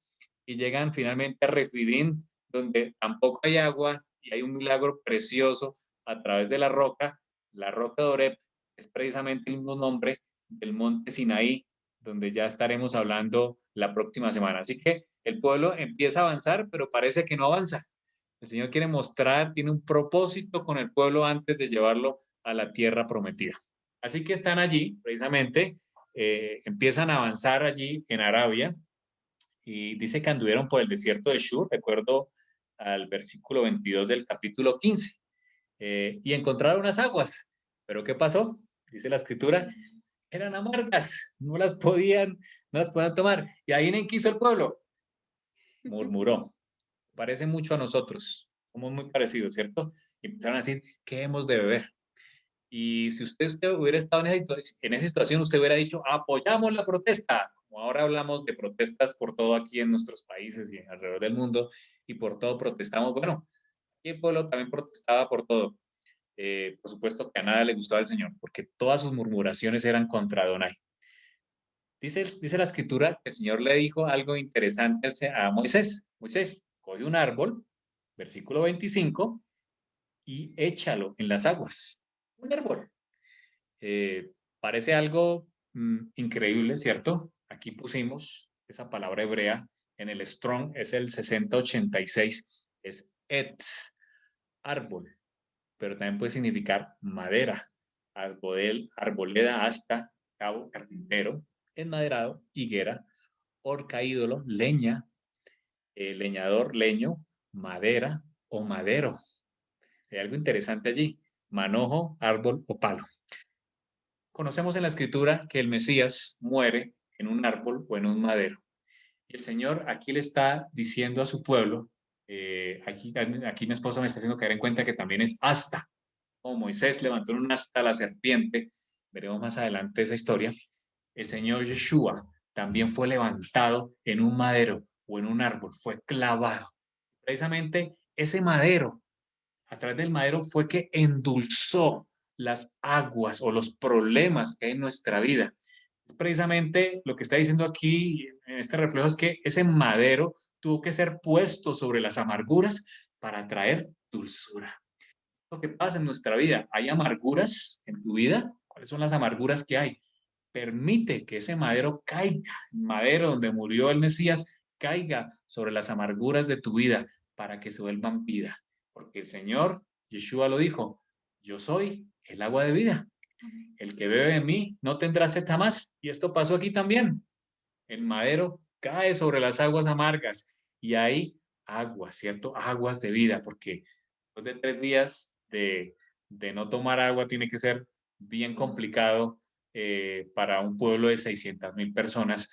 y llegan finalmente a Refidim, donde tampoco hay agua y hay un milagro precioso a través de la roca de Oreb, es precisamente el mismo nombre del monte Sinaí, donde ya estaremos hablando la próxima semana. Así que el pueblo empieza a avanzar, pero parece que no avanza. El Señor quiere mostrar, tiene un propósito con el pueblo antes de llevarlo a la tierra prometida. Así que están allí, precisamente, empiezan a avanzar allí en Arabia, y dice que anduvieron por el desierto de Shur, de acuerdo al versículo 22 del capítulo 15, y encontraron unas aguas. ¿Pero qué pasó? Dice la escritura, eran amargas, no las podían tomar. Y ahí en quiso el pueblo, murmuró. Parece mucho a nosotros, somos muy parecidos, ¿cierto? Y empezaron a decir, ¿qué hemos de beber? Y si usted hubiera estado en esa situación, usted hubiera dicho, apoyamos la protesta. Como ahora hablamos de protestas por todo aquí en nuestros países y alrededor del mundo, y por todo protestamos. Bueno, aquí el pueblo también protestaba por todo. Por supuesto que a nada le gustaba al Señor, porque todas sus murmuraciones eran contra Adonai. Dice la escritura que el Señor le dijo algo interesante a Moisés. Moisés, coge un árbol, versículo 25, y échalo en las aguas. Un árbol. Parece algo increíble, ¿cierto? Aquí pusimos esa palabra hebrea en el Strong, es el 6086, es etz, árbol, pero también puede significar madera, arboleda, asta, cabo, carpintero, enmaderado, higuera, horca, ídolo, leña, leñador, leño, madera o madero. Hay algo interesante allí, manojo, árbol o palo. Conocemos en la escritura que el Mesías muere en un árbol o en un madero. Y el Señor aquí le está diciendo a su pueblo, aquí mi esposa me está haciendo caer en cuenta que también es asta. Como Moisés levantó en un asta a la serpiente, veremos más adelante esa historia, el Señor Yeshua también fue levantado en un madero o en un árbol, fue clavado. Precisamente ese madero, a través del madero fue que endulzó las aguas o los problemas que hay en nuestra vida. Es precisamente lo que está diciendo aquí en este reflejo, es que ese madero tuvo que ser puesto sobre las amarguras para traer dulzura. Lo que pasa en nuestra vida, ¿hay amarguras en tu vida? ¿Cuáles son las amarguras que hay? Permite que ese madero caiga, el madero donde murió el Mesías, caiga sobre las amarguras de tu vida para que se vuelvan vida. Porque el Señor, Yeshua lo dijo, yo soy el agua de vida. El que bebe de mí no tendrá sed jamás. Y esto pasó aquí también. El madero cae sobre las aguas amargas y hay aguas, ¿cierto? Aguas de vida, porque después de 3 días de no tomar agua tiene que ser bien complicado para un pueblo de 600,000 personas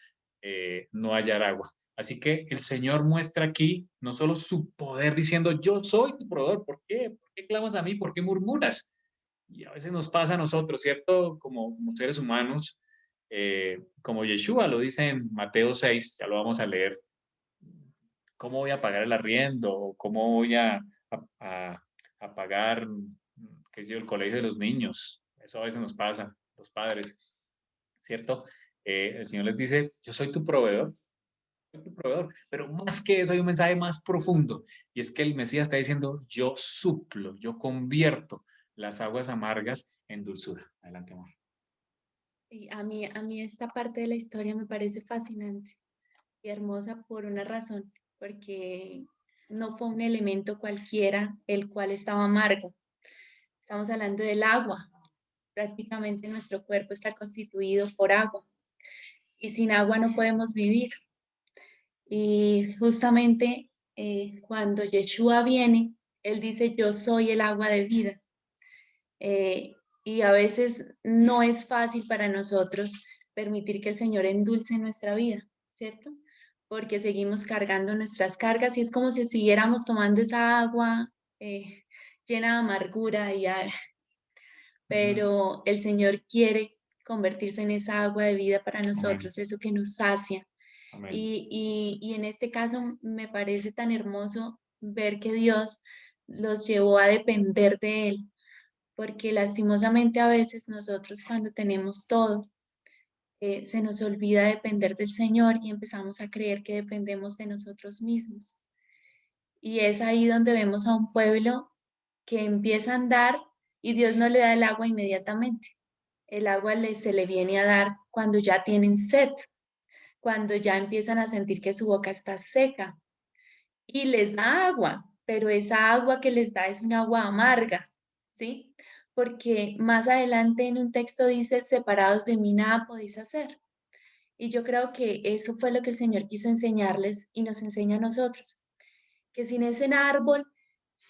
no hallar agua. Así que el Señor muestra aquí no solo su poder diciendo, yo soy tu proveedor, ¿por qué? ¿Por qué clamas a mí? ¿Por qué murmuras? Y a veces nos pasa a nosotros, ¿cierto? Como seres humanos, como Yeshua lo dice en Mateo 6, ya lo vamos a leer, ¿cómo voy a pagar el arriendo? ¿Cómo voy a pagar, qué sé yo, el colegio de los niños? Eso a veces nos pasa, los padres, ¿cierto? El Señor les dice, yo soy tu proveedor, pero más que eso hay un mensaje más profundo, y es que el Mesías está diciendo, yo suplo, yo convierto las aguas amargas en dulzura. Adelante, amor. Y a mí esta parte de la historia me parece fascinante y hermosa por una razón, porque no fue un elemento cualquiera el cual estaba amargo. Estamos hablando del agua. Prácticamente nuestro cuerpo está constituido por agua y sin agua no podemos vivir. Y justamente cuando Yeshua viene, él dice, yo soy el agua de vida. Y a veces no es fácil para nosotros permitir que el Señor endulce nuestra vida, ¿cierto? Porque seguimos cargando nuestras cargas y es como si siguiéramos tomando esa agua llena de amargura, pero el Señor quiere convertirse en esa agua de vida para nosotros, eso que nos sacia. Amén. Y en este caso me parece tan hermoso ver que Dios los llevó a depender de Él, porque lastimosamente a veces nosotros cuando tenemos todo, se nos olvida depender del Señor y empezamos a creer que dependemos de nosotros mismos. Y es ahí donde vemos a un pueblo que empieza a andar y Dios no le da el agua inmediatamente. El agua se le viene a dar cuando ya tienen sed, cuando ya empiezan a sentir que su boca está seca. Y les da agua, pero esa agua que les da es un agua amarga, ¿sí? Porque más adelante en un texto dice, separados de mí nada podéis hacer. Y yo creo que eso fue lo que el Señor quiso enseñarles y nos enseña a nosotros, que sin ese árbol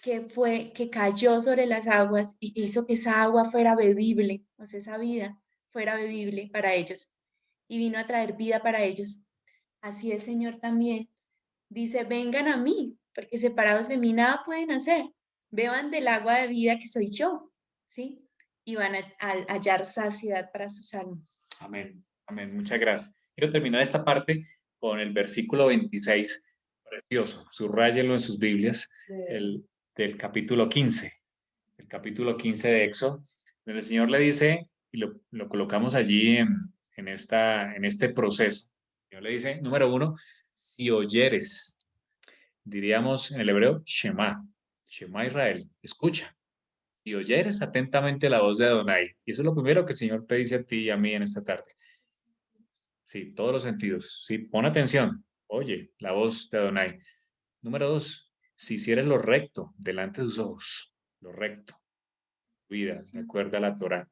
que cayó sobre las aguas y que hizo que esa agua fuera bebible, o sea, esa vida fuera bebible para ellos y vino a traer vida para ellos. Así el Señor también dice, vengan a mí, porque separados de mí nada pueden hacer. Beban del agua de vida que soy yo, ¿sí? Y van a hallar saciedad para sus almas. Amén. Amén. Muchas gracias. Quiero terminar esta parte con el versículo 26, precioso. Subráyenlo en sus Biblias, del capítulo 15. El capítulo 15 de Éxodo, donde el Señor le dice, y lo colocamos allí en este proceso. El Señor le dice, número 1, si oyeres, diríamos en el hebreo, Shema, Shema Israel, escucha. Si oyeres atentamente la voz de Adonai, y eso es lo primero que el Señor te dice a ti y a mí en esta tarde. Sí, todos los sentidos. Sí, pon atención. Oye, la voz de Adonai. Número 2, si hicieres lo recto delante de sus ojos, lo recto, vida, de acuerdo a la Torah.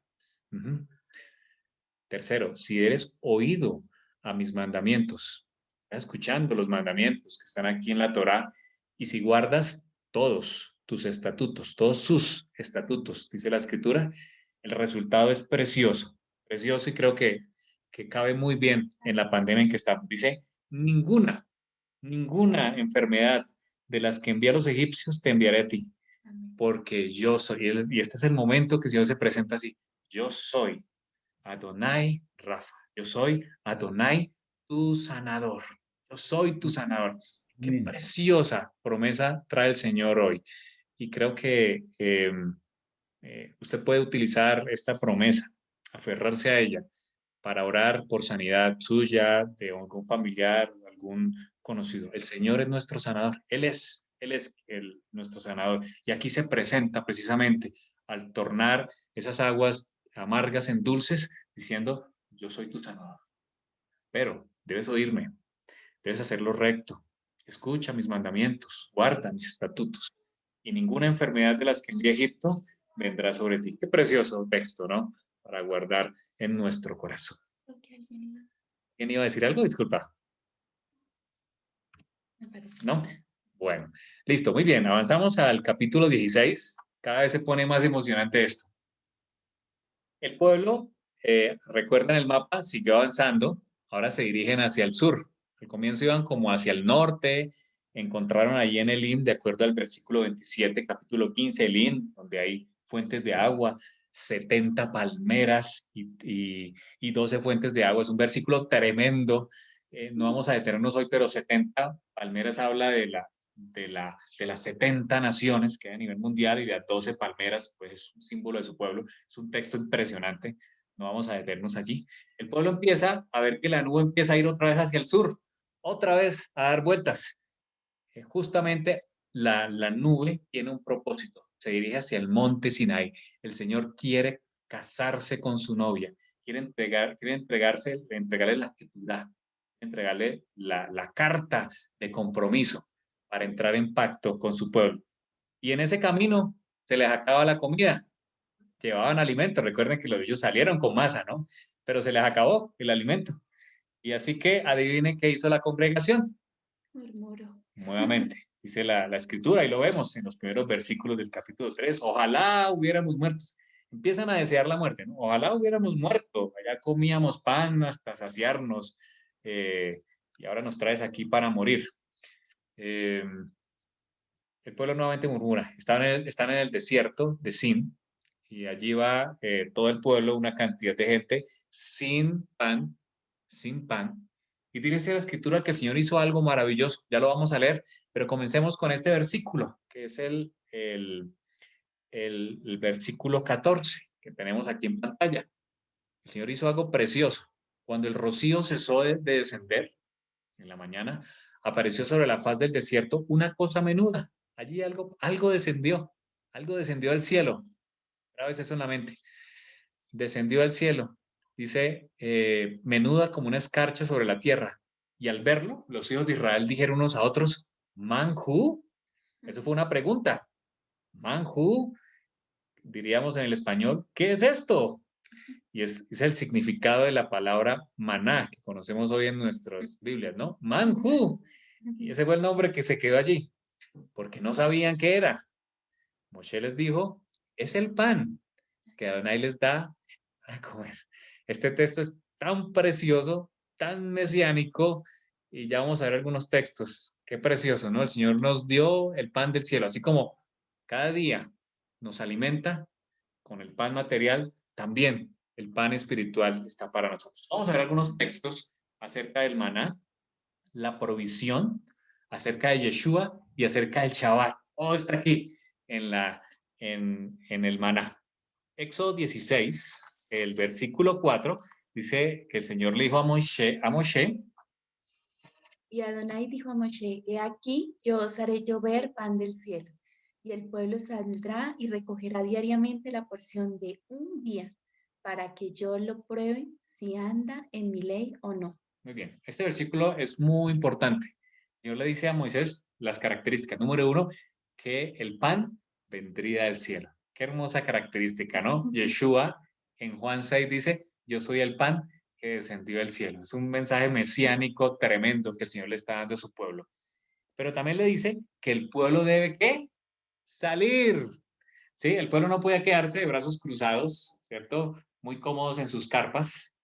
Tercero, si eres oído a mis mandamientos, estás escuchando los mandamientos que están aquí en la Torah, y si guardas todos tus estatutos, todos sus estatutos, dice la Escritura, el resultado es precioso, precioso, y creo que cabe muy bien en la pandemia en que estamos. Dice, ninguna enfermedad de las que envía a los egipcios te enviaré a ti, porque yo soy, y este es el momento que el Señor se presenta así, yo soy Adonai Rafa, yo soy Adonai tu sanador, yo soy tu sanador. Qué Amén. preciosa promesa trae el Señor hoy, y creo que usted puede utilizar esta promesa, aferrarse a ella para orar por sanidad suya, de algún familiar, algún conocido. El Señor es nuestro sanador, Él es nuestro sanador. Y aquí se presenta precisamente al tornar esas aguas amargas en dulces, diciendo, yo soy tu sanador. Pero debes oírme, debes hacerlo recto, escucha mis mandamientos, guarda mis estatutos, y ninguna enfermedad de las que envié a Egipto vendrá sobre ti. Qué precioso texto, ¿no? Para guardar en nuestro corazón. ¿Quién iba a decir algo? Disculpa. ¿No? Bueno, listo, muy bien. Avanzamos al capítulo 16. Cada vez se pone más emocionante esto. El pueblo, recuerdan el mapa, siguió avanzando. Ahora se dirigen hacia el sur. Al comienzo iban como hacia el norte. Encontraron ahí en Elim, de acuerdo al versículo 27, capítulo 15, Elim, donde hay fuentes de agua, 70 palmeras y 12 fuentes de agua. Es un versículo tremendo. No vamos a detenernos hoy, pero 70 palmeras habla de las 70 naciones que hay a nivel mundial, y las 12 palmeras, pues es un símbolo de su pueblo. Es un texto impresionante. No vamos a detenernos allí. El pueblo empieza a ver que la nube empieza a ir otra vez hacia el sur, otra vez a dar vueltas. Justamente la nube tiene un propósito, se dirige hacia el monte Sinai. El Señor quiere casarse con su novia, quiere entregarle la escritura, entregarle la carta de compromiso para entrar en pacto con su pueblo. Y en ese camino se les acaba la comida, llevaban alimento, recuerden que los de ellos salieron con masa, ¿no? Pero se les acabó el alimento. Y así que adivinen qué hizo la congregación. Murmuró. Nuevamente, dice la escritura, y lo vemos en los primeros versículos del capítulo 3, ojalá hubiéramos muerto. Empiezan a desear la muerte, ¿no? Ojalá hubiéramos muerto, allá comíamos pan hasta saciarnos, y ahora nos traes aquí para morir. El pueblo nuevamente murmura, están en el desierto de Sin, y allí va todo el pueblo, una cantidad de gente sin pan, sin pan. Y dice la escritura que el Señor hizo algo maravilloso. Ya lo vamos a leer, pero comencemos con este versículo, que es el versículo 14 que tenemos aquí en pantalla. El Señor hizo algo precioso. Cuando el rocío cesó de descender en la mañana, apareció sobre la faz del desierto una cosa menuda. Allí algo descendió del cielo. A veces eso en la mente. Descendió al cielo. Dice, menuda como una escarcha sobre la tierra. Y al verlo, los hijos de Israel dijeron unos a otros, ¿Manjú? Eso fue una pregunta. ¿Manjú? Diríamos en el español, ¿qué es esto? Y es el significado de la palabra maná, que conocemos hoy en nuestras Biblias, ¿no? Manjú. Y ese fue el nombre que se quedó allí, porque no sabían qué era. Moshe les dijo, es el pan que Adonai les da a comer. Este texto es tan precioso, tan mesiánico, y ya vamos a ver algunos textos. Qué precioso, ¿no? El Señor nos dio el pan del cielo, así como cada día nos alimenta con el pan material, también el pan espiritual está para nosotros. Vamos a ver algunos textos acerca del maná, la provisión, acerca de Yeshua y acerca del Shabbat. Todo está aquí en el maná. Éxodo 16, el versículo 4, dice que el Señor le dijo a Moshe, Y Adonai dijo a Moshe, he aquí, yo os haré llover pan del cielo, y el pueblo saldrá y recogerá diariamente la porción de un día, para que yo lo pruebe si anda en mi ley o no. muy bien, este versículo es muy importante. El Señor le dice a Moisés las características. Número uno, que el pan vendría del cielo. Qué hermosa característica, ¿no? Yeshua en Juan 6 dice, yo soy el pan que descendió del cielo. Es un mensaje mesiánico tremendo que el Señor le está dando a su pueblo. Pero también le dice que el pueblo debe, ¿qué? Salir. Sí, el pueblo no puede quedarse de brazos cruzados, ¿cierto? Muy cómodos en sus carpas,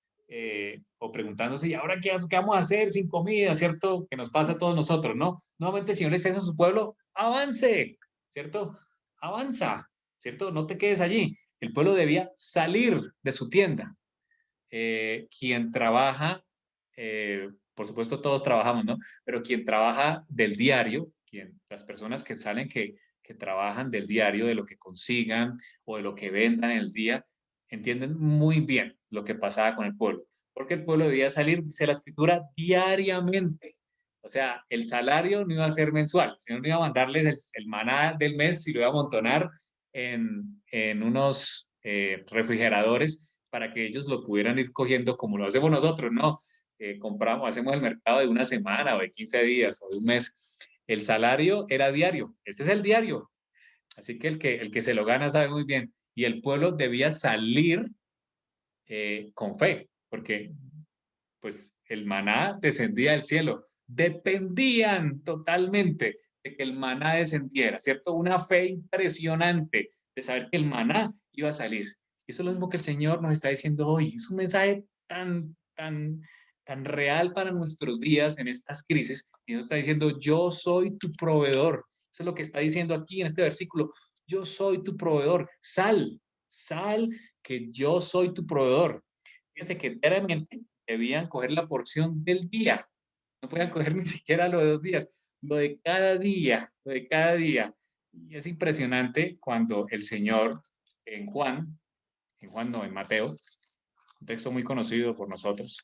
o preguntándose, ¿y ahora qué vamos a hacer sin comida? ¿Cierto? Que nos pasa a todos nosotros, ¿no? Nuevamente el Señor le está diciendo a su pueblo, avance, ¿cierto? Avanza, ¿cierto? No te quedes allí. El pueblo debía salir de su tienda. Quien trabaja, por supuesto todos trabajamos, ¿no? Pero quien trabaja del diario, las personas que salen, que trabajan del diario, de lo que consigan o de lo que vendan en el día, entienden muy bien lo que pasaba con el pueblo. Porque el pueblo debía salir, dice la escritura, diariamente. O sea, el salario no iba a ser mensual, sino no iba a mandarles el maná del mes y lo iba a amontonar en unos refrigeradores para que ellos lo pudieran ir cogiendo como lo hacemos nosotros, ¿no? Compramos, hacemos el mercado de una semana o de 15 días o de un mes. El salario era diario. Este es el diario. Así que el que se lo gana sabe muy bien. Y el pueblo debía salir con fe, porque pues el maná descendía del cielo. Dependían totalmente de que el maná descendiera, ¿cierto? Una fe impresionante de saber que el maná iba a salir. Eso es lo mismo que el Señor nos está diciendo hoy. Es un mensaje tan real para nuestros días en estas crisis. Y nos está diciendo, yo soy tu proveedor. Eso es lo que está diciendo aquí en este versículo. Yo soy tu proveedor. Sal, que yo soy tu proveedor. Fíjense que diariamente debían coger la porción del día. No podían coger ni siquiera lo de 2 días, lo de cada día, lo de cada día. Y es impresionante cuando el Señor en Mateo, un texto muy conocido por nosotros,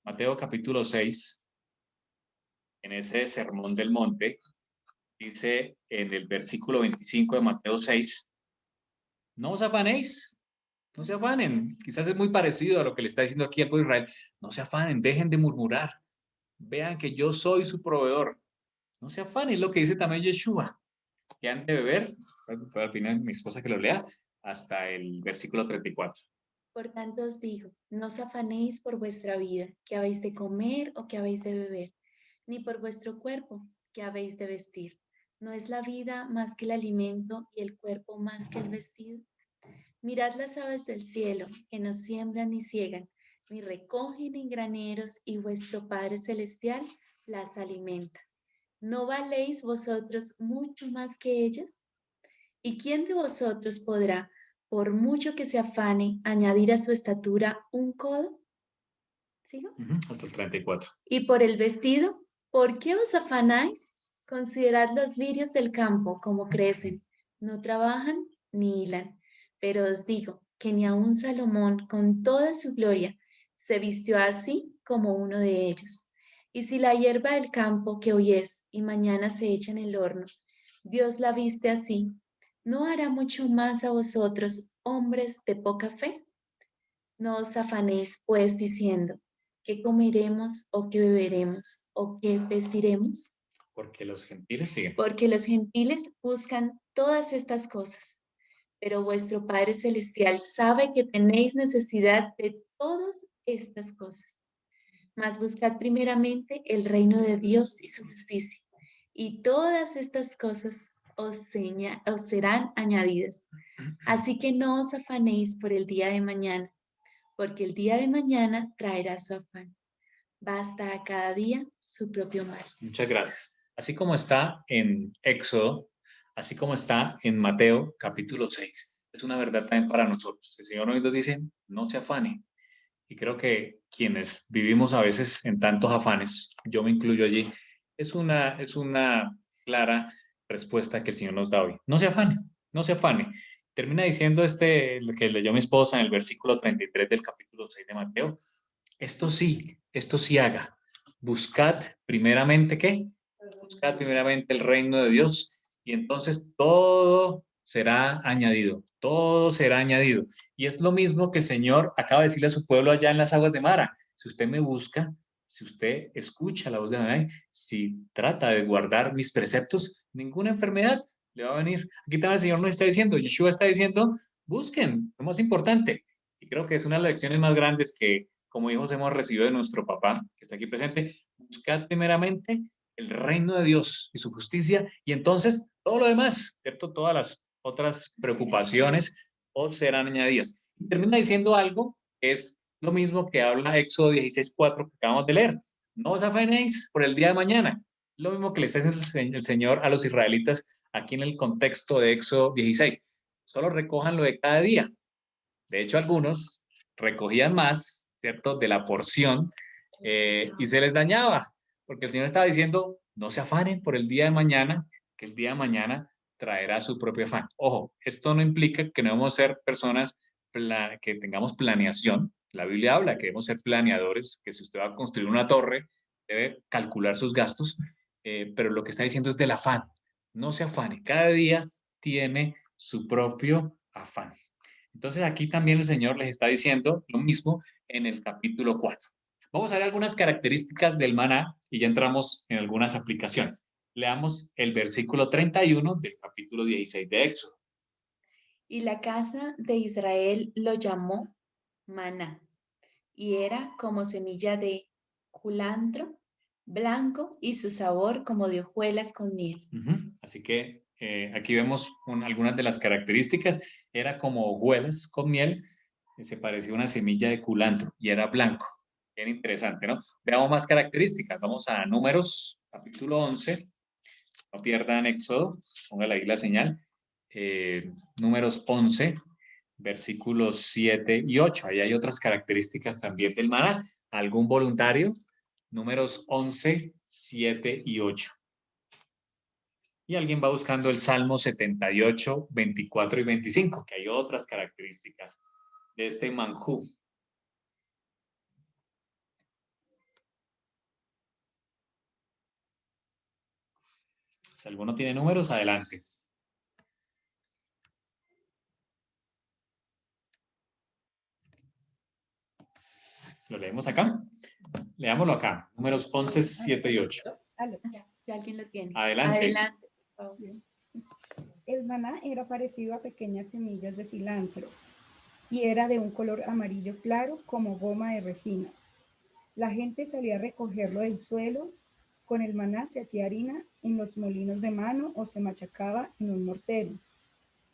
Mateo capítulo 6, en ese sermón del monte, dice en el versículo 25 de Mateo 6, no os afanéis, no se afanen. Quizás es muy parecido a lo que le está diciendo aquí al pueblo de Israel. No se afanen, dejen de murmurar. Vean que yo soy su proveedor. No se afanen, es lo que dice también Yeshua. Y han de beber, al final mi esposa que lo lea, hasta el versículo 34. Por tanto os digo, no os afanéis por vuestra vida, que habéis de comer o que habéis de beber, ni por vuestro cuerpo, que habéis de vestir. ¿No es la vida más que el alimento y el cuerpo más que el vestido? Mirad las aves del cielo, que no siembran ni ciegan, ni recogen en graneros, y vuestro Padre Celestial las alimenta. ¿No valéis vosotros mucho más que ellas? ¿Y quién de vosotros podrá, por mucho que se afane, añadir a su estatura un codo? ¿Sigo? Hasta el 34. Y por el vestido, ¿por qué os afanáis? Considerad los lirios del campo, como crecen, no trabajan ni hilan. Pero os digo que ni aun Salomón, con toda su gloria, se vistió así como uno de ellos. Y si la hierba del campo que hoy es y mañana se echa en el horno, Dios la viste así, ¿no hará mucho más a vosotros, hombres de poca fe? No os afanéis, pues, diciendo, ¿qué comeremos o qué beberemos o qué vestiremos? Porque los gentiles siguen. Porque los gentiles buscan todas estas cosas, pero vuestro Padre Celestial sabe que tenéis necesidad de todas estas cosas. Mas buscad primeramente el reino de Dios y su justicia, y todas estas cosas os serán añadidas. Así que no os afanéis por el día de mañana, porque el día de mañana traerá su afán. Basta a cada día su propio mal. Muchas gracias. Así como está en Éxodo, así como está en Mateo capítulo 6, es una verdad también para nosotros. El Señor hoy nos dice, no se afane. Y creo que quienes vivimos a veces en tantos afanes, yo me incluyo allí, es una clara respuesta que el Señor nos da hoy. No se afane, no se afane. Termina diciendo lo que leyó mi esposa en el versículo 33 del capítulo 6 de Mateo. Esto sí haga. Buscad primeramente, ¿qué? Buscad primeramente el reino de Dios y entonces todo será añadido, todo será añadido. Y es lo mismo que el Señor acaba de decirle a su pueblo allá en las aguas de Mara. Si usted me busca, si usted escucha la voz de Adonai, si trata de guardar mis preceptos, ninguna enfermedad le va a venir. Aquí también el Señor nos está diciendo, Yeshua está diciendo, busquen, lo más importante. Y creo que es una de las lecciones más grandes que como hijos hemos recibido de nuestro papá, que está aquí presente. Buscad primeramente el reino de Dios y su justicia, y entonces todo lo demás, ¿cierto? Todas las otras preocupaciones os serán añadidas. Y termina diciendo algo que es lo mismo que habla Éxodo 16:4 que acabamos de leer. No os afanéis por el día de mañana. Lo mismo que le está diciendo el Señor a los israelitas aquí en el contexto de Éxodo 16. Solo recojan lo de cada día. De hecho, algunos recogían más, ¿cierto?, de la porción y se les dañaba, porque el Señor estaba diciendo, no se afanen por el día de mañana, que el día de mañana traerá su propio afán. Ojo, esto no implica que no debemos ser personas que tengamos planeación. La Biblia habla que debemos ser planeadores, que si usted va a construir una torre, debe calcular sus gastos, pero lo que está diciendo es del afán. No se afane, cada día tiene su propio afán. Entonces aquí también el Señor les está diciendo lo mismo en el capítulo 4. Vamos a ver algunas características del maná y ya entramos en algunas aplicaciones. Leamos el versículo 31 del capítulo 16 de Éxodo. Y la casa de Israel lo llamó maná, y era como semilla de culantro blanco y su sabor como de hojuelas con miel. Así que aquí vemos algunas de las características. Era como hojuelas con miel, se parecía a una semilla de culantro y era blanco. Bien interesante, ¿no? Veamos más características. Vamos a Números, capítulo 11. No pierdan Éxodo, póngale ahí la señal. Números 11, versículos 7 y 8. Ahí hay otras características también del maná. ¿Algún voluntario? Números 11, 7 y 8. Y alguien va buscando el Salmo 78, 24 y 25, que hay otras características de este manjú. Si alguno tiene números, adelante. ¿Lo leemos acá? Leámoslo acá. Números 11, 7 y 8. Ya alguien lo tiene. Adelante. Adelante. El maná era parecido a pequeñas semillas de cilantro y era de un color amarillo claro como goma de resina. La gente salía a recogerlo del suelo. Con el maná se hacía harina en los molinos de mano o se machacaba en un mortero.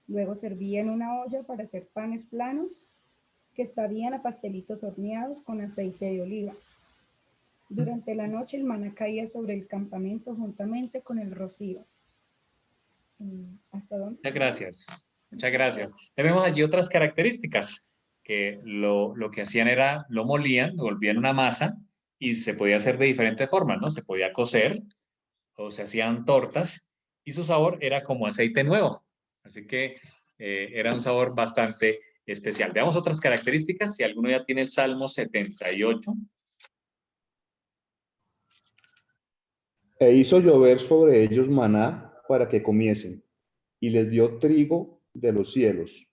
Luego servía en una olla para hacer panes planos que sabían a pastelitos horneados con aceite de oliva. Durante la noche el maná caía sobre el campamento juntamente con el rocío. ¿Hasta dónde? Muchas gracias. Muchas gracias. Vemos allí otras características, que lo que hacían era, lo molían, lo volvían una masa y se podía hacer de diferentes formas, ¿no? Se podía cocer o se hacían tortas y su sabor era como aceite nuevo. Así que era un sabor bastante especial. Veamos otras características. Si alguno ya tiene el Salmo 78. E hizo llover sobre ellos maná para que comiesen, y les dio trigo de los cielos.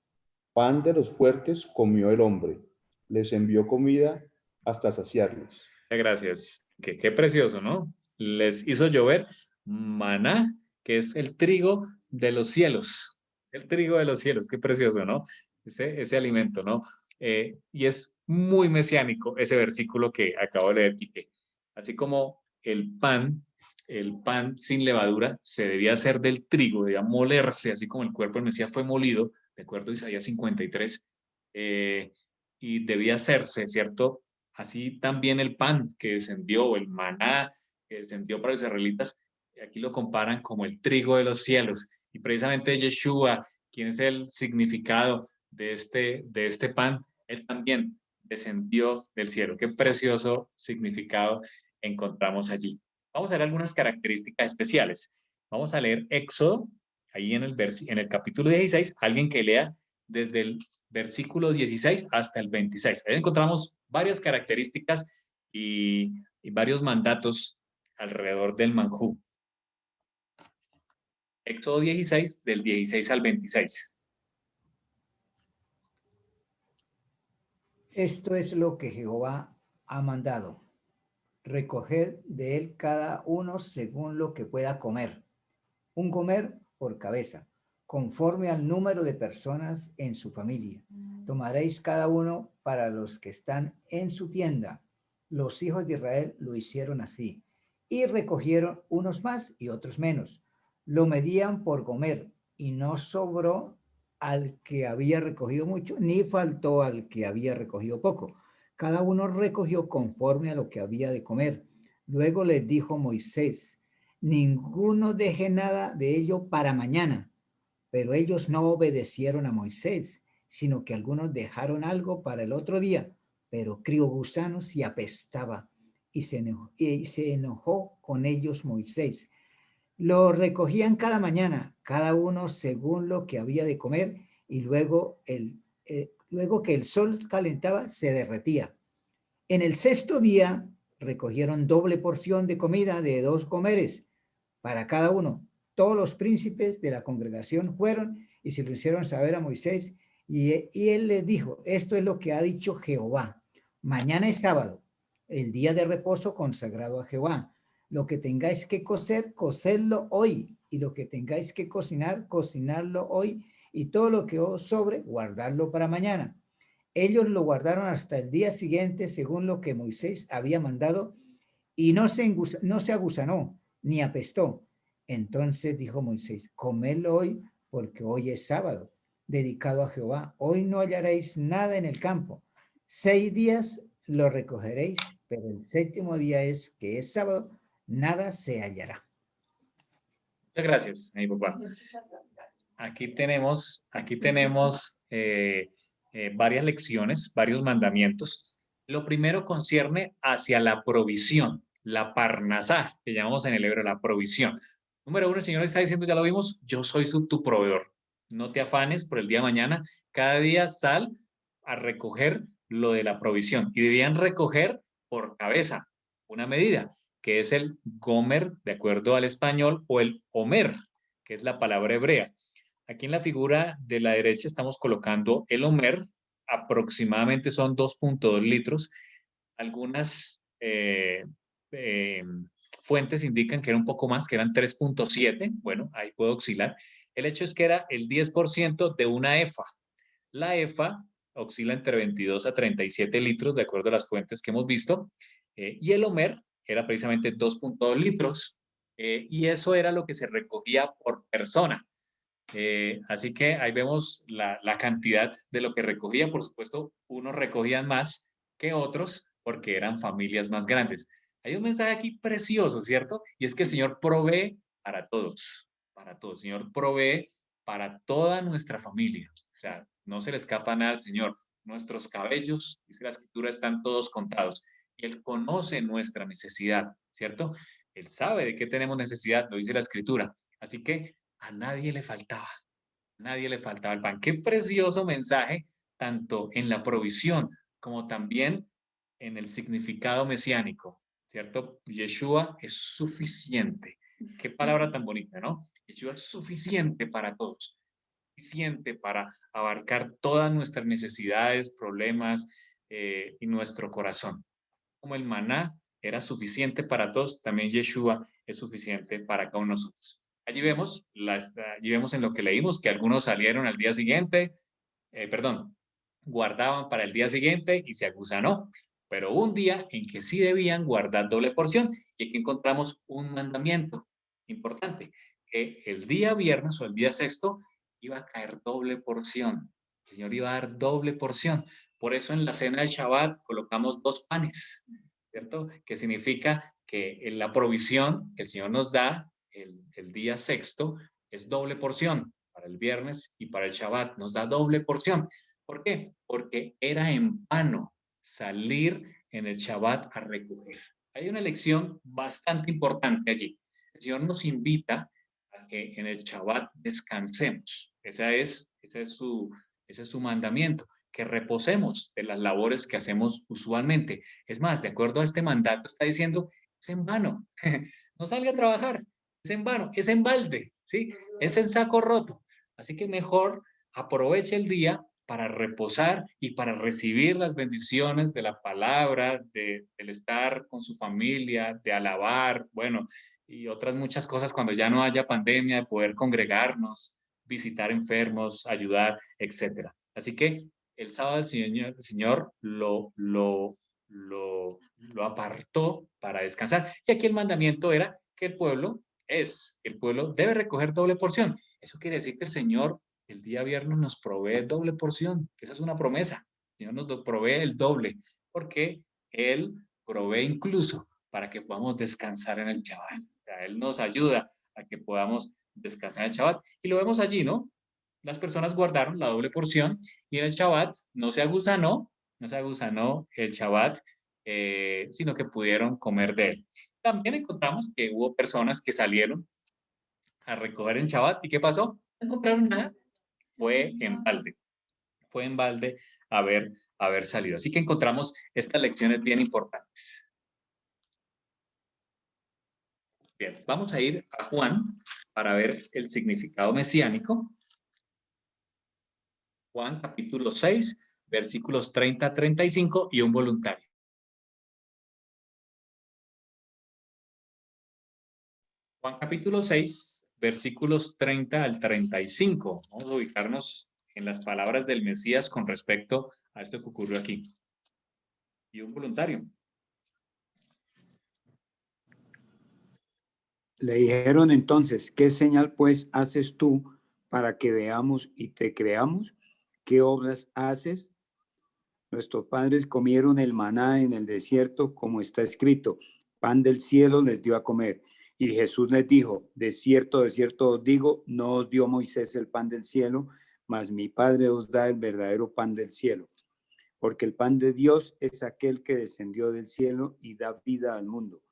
Pan de los fuertes comió el hombre. Les envió comida hasta saciarles. Gracias. Qué precioso, ¿no? Les hizo llover maná, que es el trigo de los cielos. El trigo de los cielos, qué precioso, ¿no? Ese alimento, ¿no? Y es muy mesiánico ese versículo que acabo de leer, Quique. Así como el pan sin levadura se debía hacer del trigo, debía molerse, así como el cuerpo del Mesías fue molido, de acuerdo a Isaías 53, y debía hacerse, ¿cierto? Así también el pan que descendió, o el maná que descendió para los israelitas, aquí lo comparan como el trigo de los cielos. Y precisamente Yeshua, quien es el significado de este pan, él también descendió del cielo. Qué precioso significado encontramos allí. Vamos a ver algunas características especiales. Vamos a leer Éxodo, ahí en el capítulo 16, alguien que lea desde el versículo 16 hasta el 26. Ahí encontramos varias características y varios mandatos alrededor del manjú. Éxodo 16, del 16 al 26. Esto es lo que Jehová ha mandado. Recoger de él cada uno según lo que pueda comer. Un comer por cabeza, conforme al número de personas en su familia. Tomaréis cada uno para los que están en su tienda. Los hijos de Israel lo hicieron así, y recogieron unos más y otros menos. Lo medían por comer, y no sobró al que había recogido mucho, ni faltó al que había recogido poco. Cada uno recogió conforme a lo que había de comer. Luego les dijo Moisés: ninguno deje nada de ello para mañana. Pero ellos no obedecieron a Moisés, sino que algunos dejaron algo para el otro día, pero crió gusanos y apestaba, y se enojó con ellos Moisés. Lo recogían cada mañana, cada uno según lo que había de comer, y luego que el sol calentaba, se derretía. En el sexto día recogieron doble porción de comida de 2 comeres para cada uno. Todos los príncipes de la congregación fueron y se lo hicieron saber a Moisés, y él les dijo: esto es lo que ha dicho Jehová. Mañana es sábado, el día de reposo consagrado a Jehová. Lo que tengáis que cocer, cocedlo hoy, y lo que tengáis que cocinar, cocinarlo hoy, y todo lo que os sobre, guardarlo para mañana. Ellos lo guardaron hasta el día siguiente, según lo que Moisés había mandado, y no se agusanó, ni apestó. Entonces dijo Moisés: comedlo hoy, porque hoy es sábado, dedicado a Jehová. Hoy no hallaréis nada en el campo. 6 días lo recogeréis, pero el séptimo día que es sábado, nada se hallará. Muchas gracias, mi papá. Aquí tenemos varias lecciones, varios mandamientos. Lo primero concierne hacia la provisión, la parnasá, que llamamos en el hebreo la provisión. Número 1, el Señor está diciendo, ya lo vimos: yo soy tu proveedor. No te afanes por el día de mañana. Cada día sal a recoger lo de la provisión. Y debían recoger por cabeza una medida, que es el gomer, de acuerdo al español, o el omer, que es la palabra hebrea. Aquí en la figura de la derecha estamos colocando el omer, aproximadamente son 2.2 litros. Algunas fuentes indican que era un poco más, que eran 3.7. Bueno, ahí puedo oscilar. El hecho es que era el 10% de una efa. La efa oscila entre 22 a 37 litros, de acuerdo a las fuentes que hemos visto, y el omer era precisamente 2.2 litros, y eso era lo que se recogía por persona. Así que ahí vemos la cantidad de lo que recogía. Por supuesto, unos recogían más que otros porque eran familias más grandes. Hay un mensaje aquí precioso, ¿cierto? Y es que el Señor provee para todos, para todos. El Señor provee para toda nuestra familia. O sea, no se le escapa nada al Señor. Nuestros cabellos, dice la Escritura, están todos contados. Y Él conoce nuestra necesidad, ¿cierto? Él sabe de qué tenemos necesidad, lo dice la Escritura. Así que a nadie le faltaba. A nadie le faltaba el pan. Qué precioso mensaje, tanto en la provisión como también en el significado mesiánico, ¿cierto? Yeshua es suficiente. Qué palabra tan bonita, ¿no? Yeshua es suficiente para todos, suficiente para abarcar todas nuestras necesidades, problemas y nuestro corazón. Como el maná era suficiente para todos, también Yeshua es suficiente para cada uno de nosotros. Allí vemos en lo que leímos que algunos salieron al día siguiente, guardaban para el día siguiente y se agusanó. Pero un día en que sí debían guardar doble porción, y aquí encontramos un mandamiento importante, que el día viernes o el día sexto iba a caer doble porción. El Señor iba a dar doble porción. Por eso en la cena del Shabbat colocamos 2 panes, ¿cierto? Que significa que en la provisión que el Señor nos da el día sexto es doble porción para el viernes y para el Shabbat. Nos da doble porción. ¿Por qué? Porque era en vano salir en el Shabbat a recoger. Hay una lección bastante importante allí. El Señor nos invita a que en el Shabbat descansemos. Ese es su mandamiento, que reposemos de las labores que hacemos usualmente. Es más, de acuerdo a este mandato, está diciendo, es en vano. No salga a trabajar, es en vano, es en balde, ¿sí? Es en saco roto. Así que mejor aproveche el día para reposar y para recibir las bendiciones de la palabra, del estar con su familia, de alabar, bueno, y otras muchas cosas cuando ya no haya pandemia, de poder congregarnos, visitar enfermos, ayudar, etcétera. Así que el sábado el Señor lo apartó para descansar. Y aquí el mandamiento era que el pueblo debe recoger doble porción. Eso quiere decir que el Señor el día viernes nos provee doble porción, que esa es una promesa. El Señor nos provee el doble, porque Él provee incluso para que podamos descansar en el Shabbat. O sea, Él nos ayuda a que podamos descansar en el Shabbat. Y lo vemos allí, ¿no? Las personas guardaron la doble porción y en el Shabbat no se agusanó el Shabbat, sino que pudieron comer de él. También encontramos que hubo personas que salieron a recoger en Shabbat. ¿Y qué pasó? No encontraron nada. Fue en balde haber salido. Así que encontramos estas lecciones bien importantes. Bien, vamos a ir a Juan para ver el significado mesiánico. Juan capítulo 6, versículos 30 a 35 y un voluntario. Juan capítulo 6, versículos 30 al 35. Vamos a ubicarnos en las palabras del Mesías con respecto a esto que ocurrió aquí. Y un voluntario. Le dijeron entonces, ¿qué señal pues haces tú para que veamos y te creamos? ¿Qué obras haces? Nuestros padres comieron el maná en el desierto, como está escrito, pan del cielo les dio a comer. Y Jesús les dijo, de cierto os digo, no os dio Moisés el pan del cielo, mas mi Padre os da el verdadero pan del cielo. Porque el pan de Dios es aquel que descendió del cielo y da vida al mundo.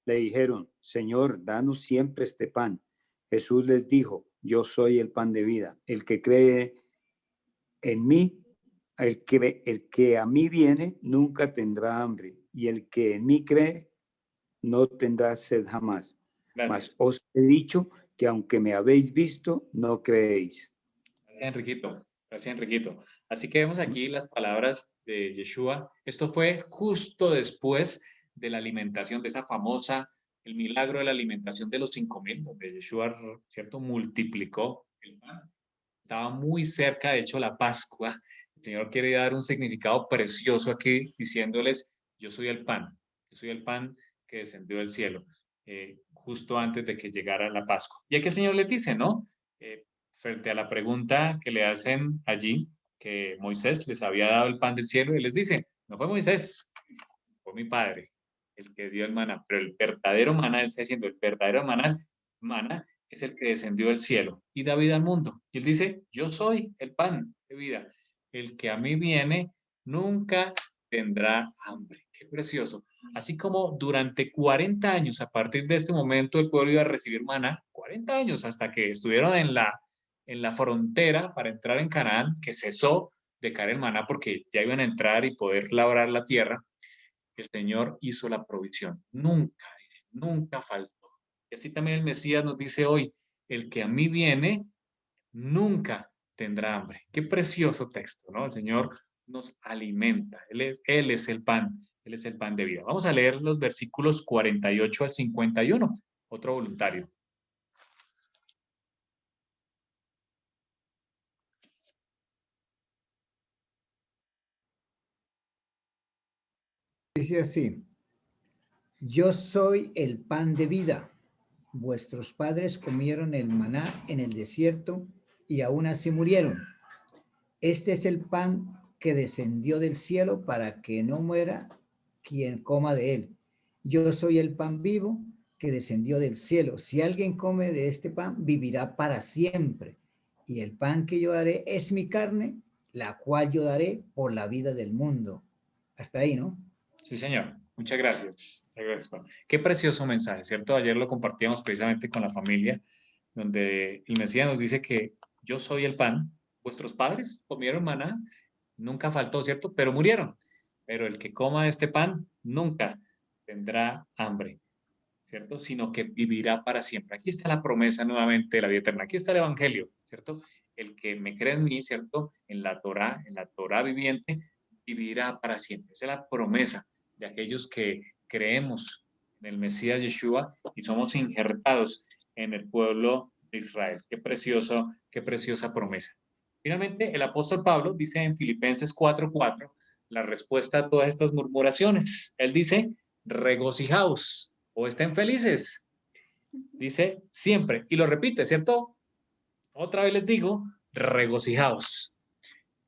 Le dijeron, Señor, danos siempre este pan. Jesús les dijo, yo soy el pan de vida. El que cree en mí, el que a mí viene, nunca tendrá hambre. Y el que en mí cree, no tendrá sed jamás. Gracias. Mas os he dicho que aunque me habéis visto, no creéis. Gracias, Enriquito. Gracias, Enriquito. Así que vemos aquí las palabras de Yeshua. Esto fue justo después de la alimentación, de esa famosa, el milagro de la alimentación de los 5,000, donde Yeshua, ¿cierto?, multiplicó el pan. Estaba muy cerca, de hecho, la Pascua. El Señor quiere dar un significado precioso aquí, diciéndoles, yo soy el pan que descendió del cielo, justo antes de que llegara la Pascua. Y aquí el Señor les dice, ¿no? Frente a la pregunta que le hacen allí, que Moisés les había dado el pan del cielo, y les dice, no fue Moisés, fue mi Padre el que dio el maná, pero el verdadero maná, él está diciendo, el verdadero maná es el que descendió del cielo y da vida al mundo. Y él dice, yo soy el pan de vida. El que a mí viene nunca tendrá hambre. Qué precioso. Así como durante 40 años, a partir de este momento, el pueblo iba a recibir maná, 40 años hasta que estuvieron en la frontera para entrar en Canaán, que cesó de caer el maná porque ya iban a entrar y poder labrar la tierra. El Señor hizo la provisión. Nunca, dice, nunca faltó. Y así también el Mesías nos dice hoy, el que a mí viene, nunca tendrá hambre. Qué precioso texto, ¿no? El Señor nos alimenta. Él es el pan, Él es el pan de vida. Vamos a leer los versículos 48 al 51. Otro voluntario. Dice así, yo soy el pan de vida. Vuestros padres comieron el maná en el desierto y aún así murieron. Este es el pan que descendió del cielo para que no muera quien coma de él. Yo soy el pan vivo que descendió del cielo. Si alguien come de este pan, vivirá para siempre. Y el pan que yo daré es mi carne, la cual yo daré por la vida del mundo. Hasta ahí, ¿no? Sí, señor. Muchas gracias. Muchas gracias, Juan. Qué precioso mensaje, ¿cierto? Ayer lo compartíamos precisamente con la familia, donde el Mesías nos dice que yo soy el pan. Vuestros padres comieron maná, nunca faltó, ¿cierto? Pero murieron. Pero el que coma este pan nunca tendrá hambre, ¿cierto? Sino que vivirá para siempre. Aquí está la promesa nuevamente de la vida eterna. Aquí está el Evangelio, ¿cierto? El que me cree en mí, ¿cierto? En la Torá viviente, vivirá para siempre. Esa es la promesa de aquellos que creemos en el Mesías Yeshua y somos injertados en el pueblo de Israel. Qué precioso, qué preciosa promesa. Finalmente, el apóstol Pablo dice en Filipenses 4:4 la respuesta a todas estas murmuraciones. Él dice, regocijaos o estén felices. Dice siempre, y lo repite, ¿cierto? Otra vez les digo, regocijaos.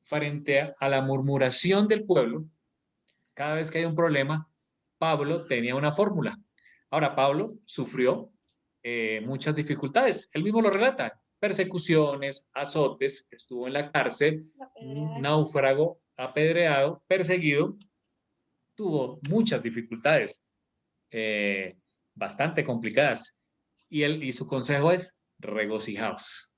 Frente a la murmuración del pueblo, cada vez que hay un problema, Pablo tenía una fórmula. Ahora, Pablo sufrió muchas dificultades. Él mismo lo relata. Persecuciones, azotes, estuvo en la cárcel, náufrago, apedreado, perseguido. Tuvo muchas dificultades, bastante complicadas. Y su consejo es regocijaos.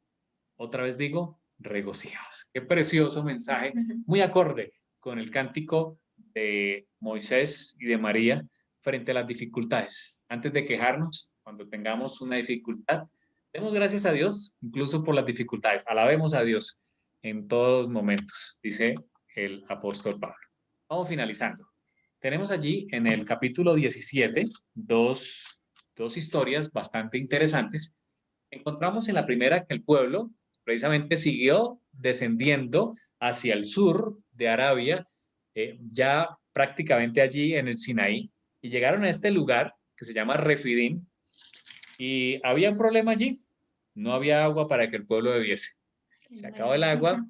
Otra vez digo, regocijaos. Qué precioso mensaje, muy acorde con el cántico de Moisés y de María frente a las dificultades. Antes de quejarnos, cuando tengamos una dificultad, demos gracias a Dios, incluso por las dificultades. Alabemos a Dios en todos momentos, dice el apóstol Pablo. Vamos finalizando. Tenemos allí en el capítulo 17 dos historias bastante interesantes. Encontramos en la primera que el pueblo precisamente siguió descendiendo hacia el sur de Arabia, ya prácticamente allí en el Sinaí, y llegaron a este lugar que se llama Refidim, y había un problema allí, no había agua para que el pueblo bebiese. Se acabó el agua,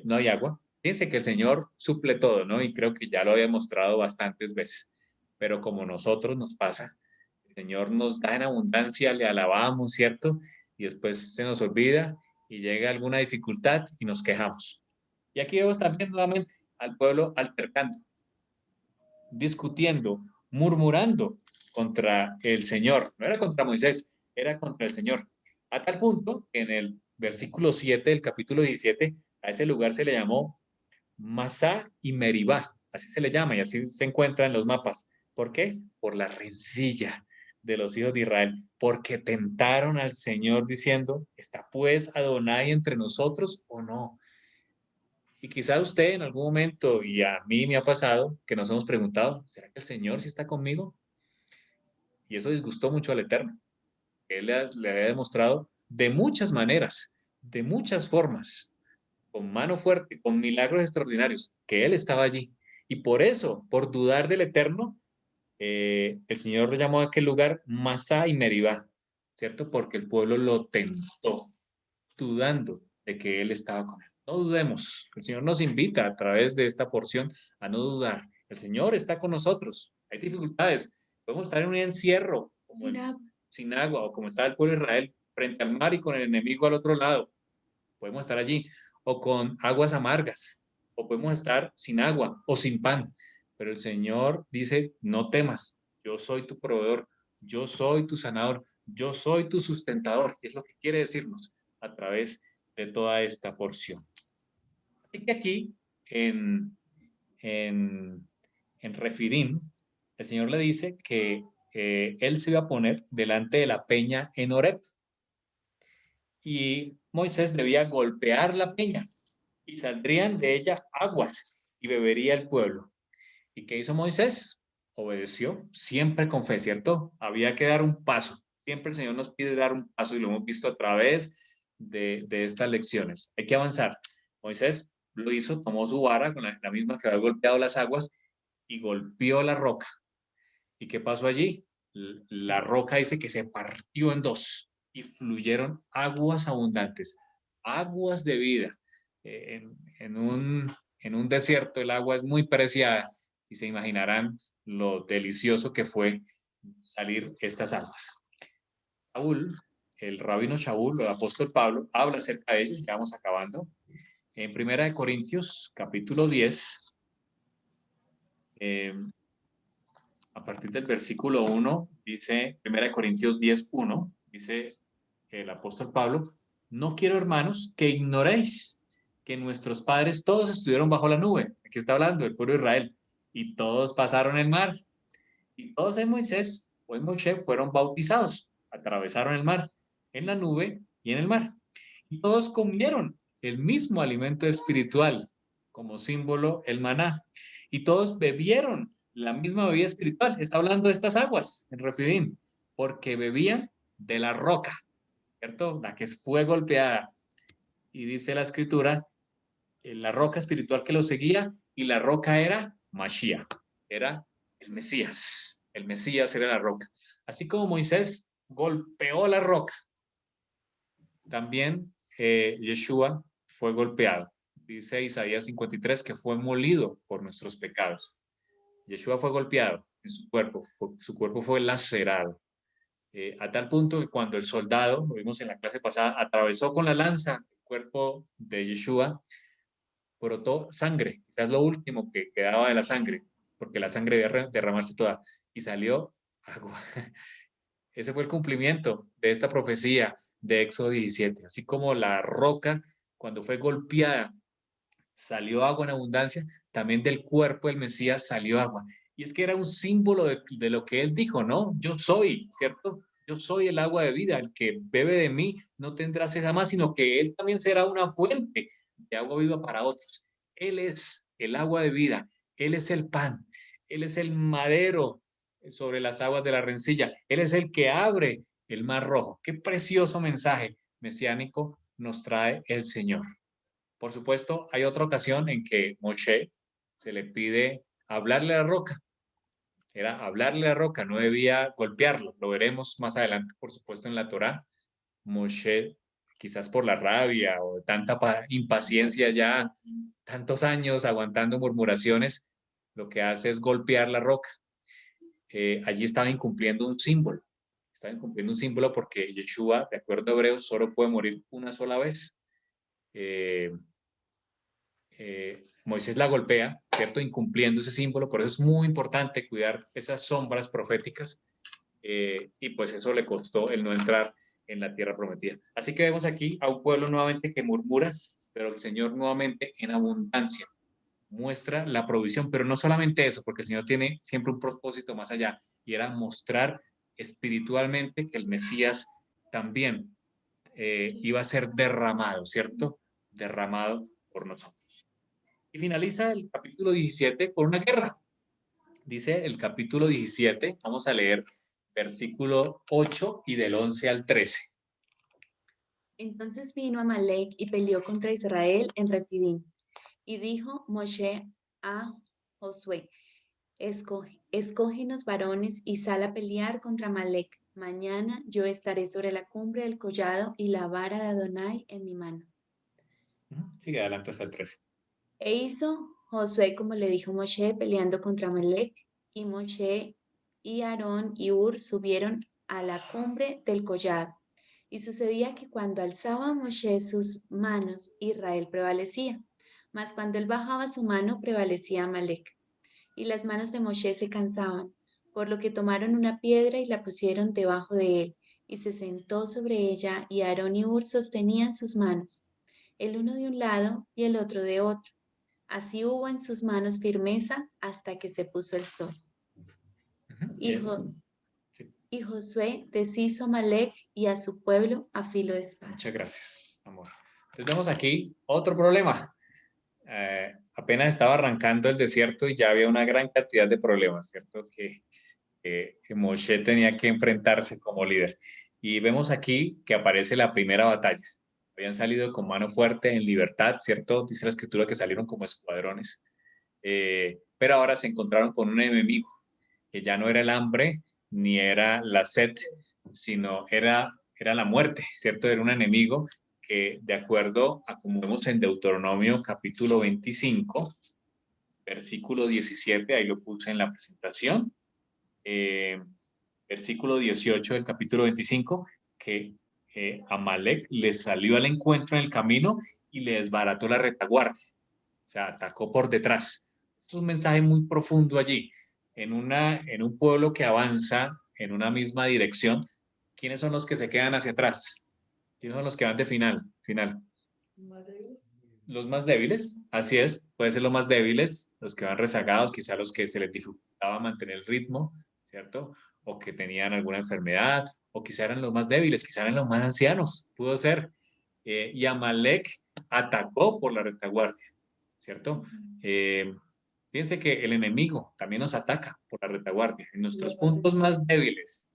no hay agua. Fíjense que el Señor suple todo, ¿no? Y creo que ya lo había mostrado bastantes veces, pero como nosotros nos pasa, el Señor nos da en abundancia, le alabamos, ¿cierto? Y después se nos olvida y llega alguna dificultad y nos quejamos. Y aquí vemos también nuevamente al pueblo altercando, discutiendo, murmurando contra el Señor. No era contra Moisés, era contra el Señor. A tal punto que en el versículo 7 del capítulo 17, a ese lugar se le llamó Masá y Meribá, así se le llama y así se encuentra en los mapas. ¿Por qué? Por la rencilla de los hijos de Israel, porque tentaron al Señor diciendo, ¿está pues Adonai entre nosotros o no? Y quizá usted en algún momento, y a mí me ha pasado, que nos hemos preguntado, ¿será que el Señor sí está conmigo? Y eso disgustó mucho al Eterno. Él le había demostrado de muchas maneras, de muchas formas, con mano fuerte, con milagros extraordinarios, que Él estaba allí. Y por eso, por dudar del Eterno, el Señor le llamó a aquel lugar Masá y Meribá, ¿cierto? Porque el pueblo lo tentó, dudando de que Él estaba con él. No dudemos. El Señor nos invita a través de esta porción a no dudar. El Señor está con nosotros. Hay dificultades. Podemos estar en un encierro, como sin agua, o como estaba el pueblo de Israel, frente al mar y con el enemigo al otro lado. Podemos estar allí, o con aguas amargas, o podemos estar sin agua o sin pan. Pero el Señor dice, no temas, yo soy tu proveedor, yo soy tu sanador, yo soy tu sustentador. Y es lo que quiere decirnos a través de toda esta porción. Así que aquí, en Refidim, el Señor le dice que Él se iba a poner delante de la peña en Horeb. Y Moisés debía golpear la peña y saldrían de ella aguas y bebería el pueblo. ¿Y qué hizo Moisés? Obedeció, siempre con fe, ¿cierto? Había que dar un paso. Siempre el Señor nos pide dar un paso y lo hemos visto a través de estas lecciones. Hay que avanzar. Moisés lo hizo, tomó su vara con la misma que había golpeado las aguas y golpeó la roca. ¿Y qué pasó allí? La roca dice que se partió en dos y fluyeron aguas abundantes, aguas de vida. En un desierto el agua es muy preciada y se imaginarán lo delicioso que fue salir estas aguas. Shaul, el rabino Shaul, o el apóstol Pablo, habla acerca de ellos, ya vamos acabando. En 1 Corintios, capítulo 10, a partir del versículo 1, dice 1 Corintios 10, 1, dice el apóstol Pablo, no quiero, hermanos, que ignoréis que nuestros padres todos estuvieron bajo la nube. Aquí está hablando del pueblo de Israel. Y todos pasaron el mar. Y todos en Moisés o en Moshe fueron bautizados. Atravesaron el mar en la nube y en el mar. Y todos comieron el mismo alimento espiritual, como símbolo el maná. Y todos bebieron la misma bebida espiritual. Está hablando de estas aguas en Refidim, porque bebían de la roca, ¿cierto? La que fue golpeada. Y dice la escritura, la roca espiritual que lo seguía, y la roca era Mashiach, era el Mesías. El Mesías era la roca. Así como Moisés golpeó la roca, también Yeshua fue golpeado. Dice Isaías 53 que fue molido por nuestros pecados. Yeshua fue golpeado en su cuerpo fue lacerado. A tal punto que cuando el soldado, lo vimos en la clase pasada, atravesó con la lanza el cuerpo de Yeshua, brotó sangre. Quizás lo último que quedaba de la sangre, porque la sangre debe derramarse toda, y salió agua. Ese fue el cumplimiento de esta profecía de Éxodo 17. Así como la roca, cuando fue golpeada, salió agua en abundancia, también del cuerpo del Mesías salió agua. Y es que era un símbolo de lo que él dijo, ¿no? Yo soy, ¿cierto? Yo soy el agua de vida. El que bebe de mí no tendrá sed jamás, sino que él también será una fuente de agua viva para otros. Él es el agua de vida. Él es el pan. Él es el madero sobre las aguas de la rencilla. Él es el que abre el mar rojo. Qué precioso mensaje mesiánico nos trae el Señor. Por supuesto, hay otra ocasión en que Moshe se le pide hablarle a la roca. Era hablarle a la roca, no debía golpearlo. Lo veremos más adelante, por supuesto, en la Torá. Moshe, quizás por la rabia o tanta impaciencia ya, tantos años aguantando murmuraciones, lo que hace es golpear la roca. Allí estaba incumpliendo un símbolo. Estaba incumpliendo un símbolo porque Yeshua, de acuerdo a Hebreos, solo puede morir una sola vez. Moisés la golpea, ¿cierto? Incumpliendo ese símbolo, por eso es muy importante cuidar esas sombras proféticas y pues eso le costó el no entrar en la tierra prometida. Así que vemos aquí a un pueblo nuevamente que murmura, pero el Señor nuevamente en abundancia muestra la provisión, pero no solamente eso, porque el Señor tiene siempre un propósito más allá y era mostrar espiritualmente que el Mesías también iba a ser derramado, ¿cierto? Derramado por nosotros. Y finaliza el capítulo 17 por una guerra. Dice el capítulo 17, vamos a leer versículo 8 y del 11 al 13. Entonces vino Amalek y peleó contra Israel en Refidim. Y dijo Moshe a Josué, escógenos varones y sal a pelear contra Amalek. Mañana yo estaré sobre la cumbre del collado y la vara de Adonai en mi mano. Sigue adelante hasta el 13. E hizo Josué como le dijo Moshe peleando contra Amalek, y Moshe y Aarón y Hur subieron a la cumbre del collado. Y sucedía que cuando alzaba Moshe sus manos, Israel prevalecía, mas cuando él bajaba su mano, prevalecía Amalec. Y las manos de Moshe se cansaban, por lo que tomaron una piedra y la pusieron debajo de él, y se sentó sobre ella, y Aarón y Hur sostenían sus manos, el uno de un lado y el otro de otro. Así hubo en sus manos firmeza hasta que se puso el sol. Y Josué deshizo a Amalec y a su pueblo a filo de espada. Muchas gracias, amor. Entonces vemos aquí otro problema. Apenas estaba arrancando el desierto y ya había una gran cantidad de problemas, ¿cierto? Que Moshe tenía que enfrentarse como líder. Y vemos aquí que aparece la primera batalla. Habían salido con mano fuerte en libertad, ¿cierto? Dice la escritura que salieron como escuadrones. Pero ahora se encontraron con un enemigo, que ya no era el hambre ni era la sed, sino era la muerte, ¿cierto? Era un enemigo que, de acuerdo a como vemos en Deuteronomio capítulo 25, versículo 17, ahí lo puse en la presentación, versículo 18 del capítulo 25, que Amalek les salió al encuentro en el camino y le desbarató la retaguardia, o sea, atacó por detrás. Es un mensaje muy profundo allí. En un pueblo que avanza en una misma dirección, ¿quiénes son los que se quedan hacia atrás? ¿Quiénes son los que van de final? Los más débiles, así es, puede ser los más débiles, los que van rezagados, quizá los que se les dificultaba mantener el ritmo, ¿cierto? O que tenían alguna enfermedad, o quizá eran los más débiles, quizá eran los más ancianos, pudo ser. Y Amalek atacó por la retaguardia, ¿cierto? Fíjense que el enemigo también nos ataca por la retaguardia, en nuestros puntos más débiles.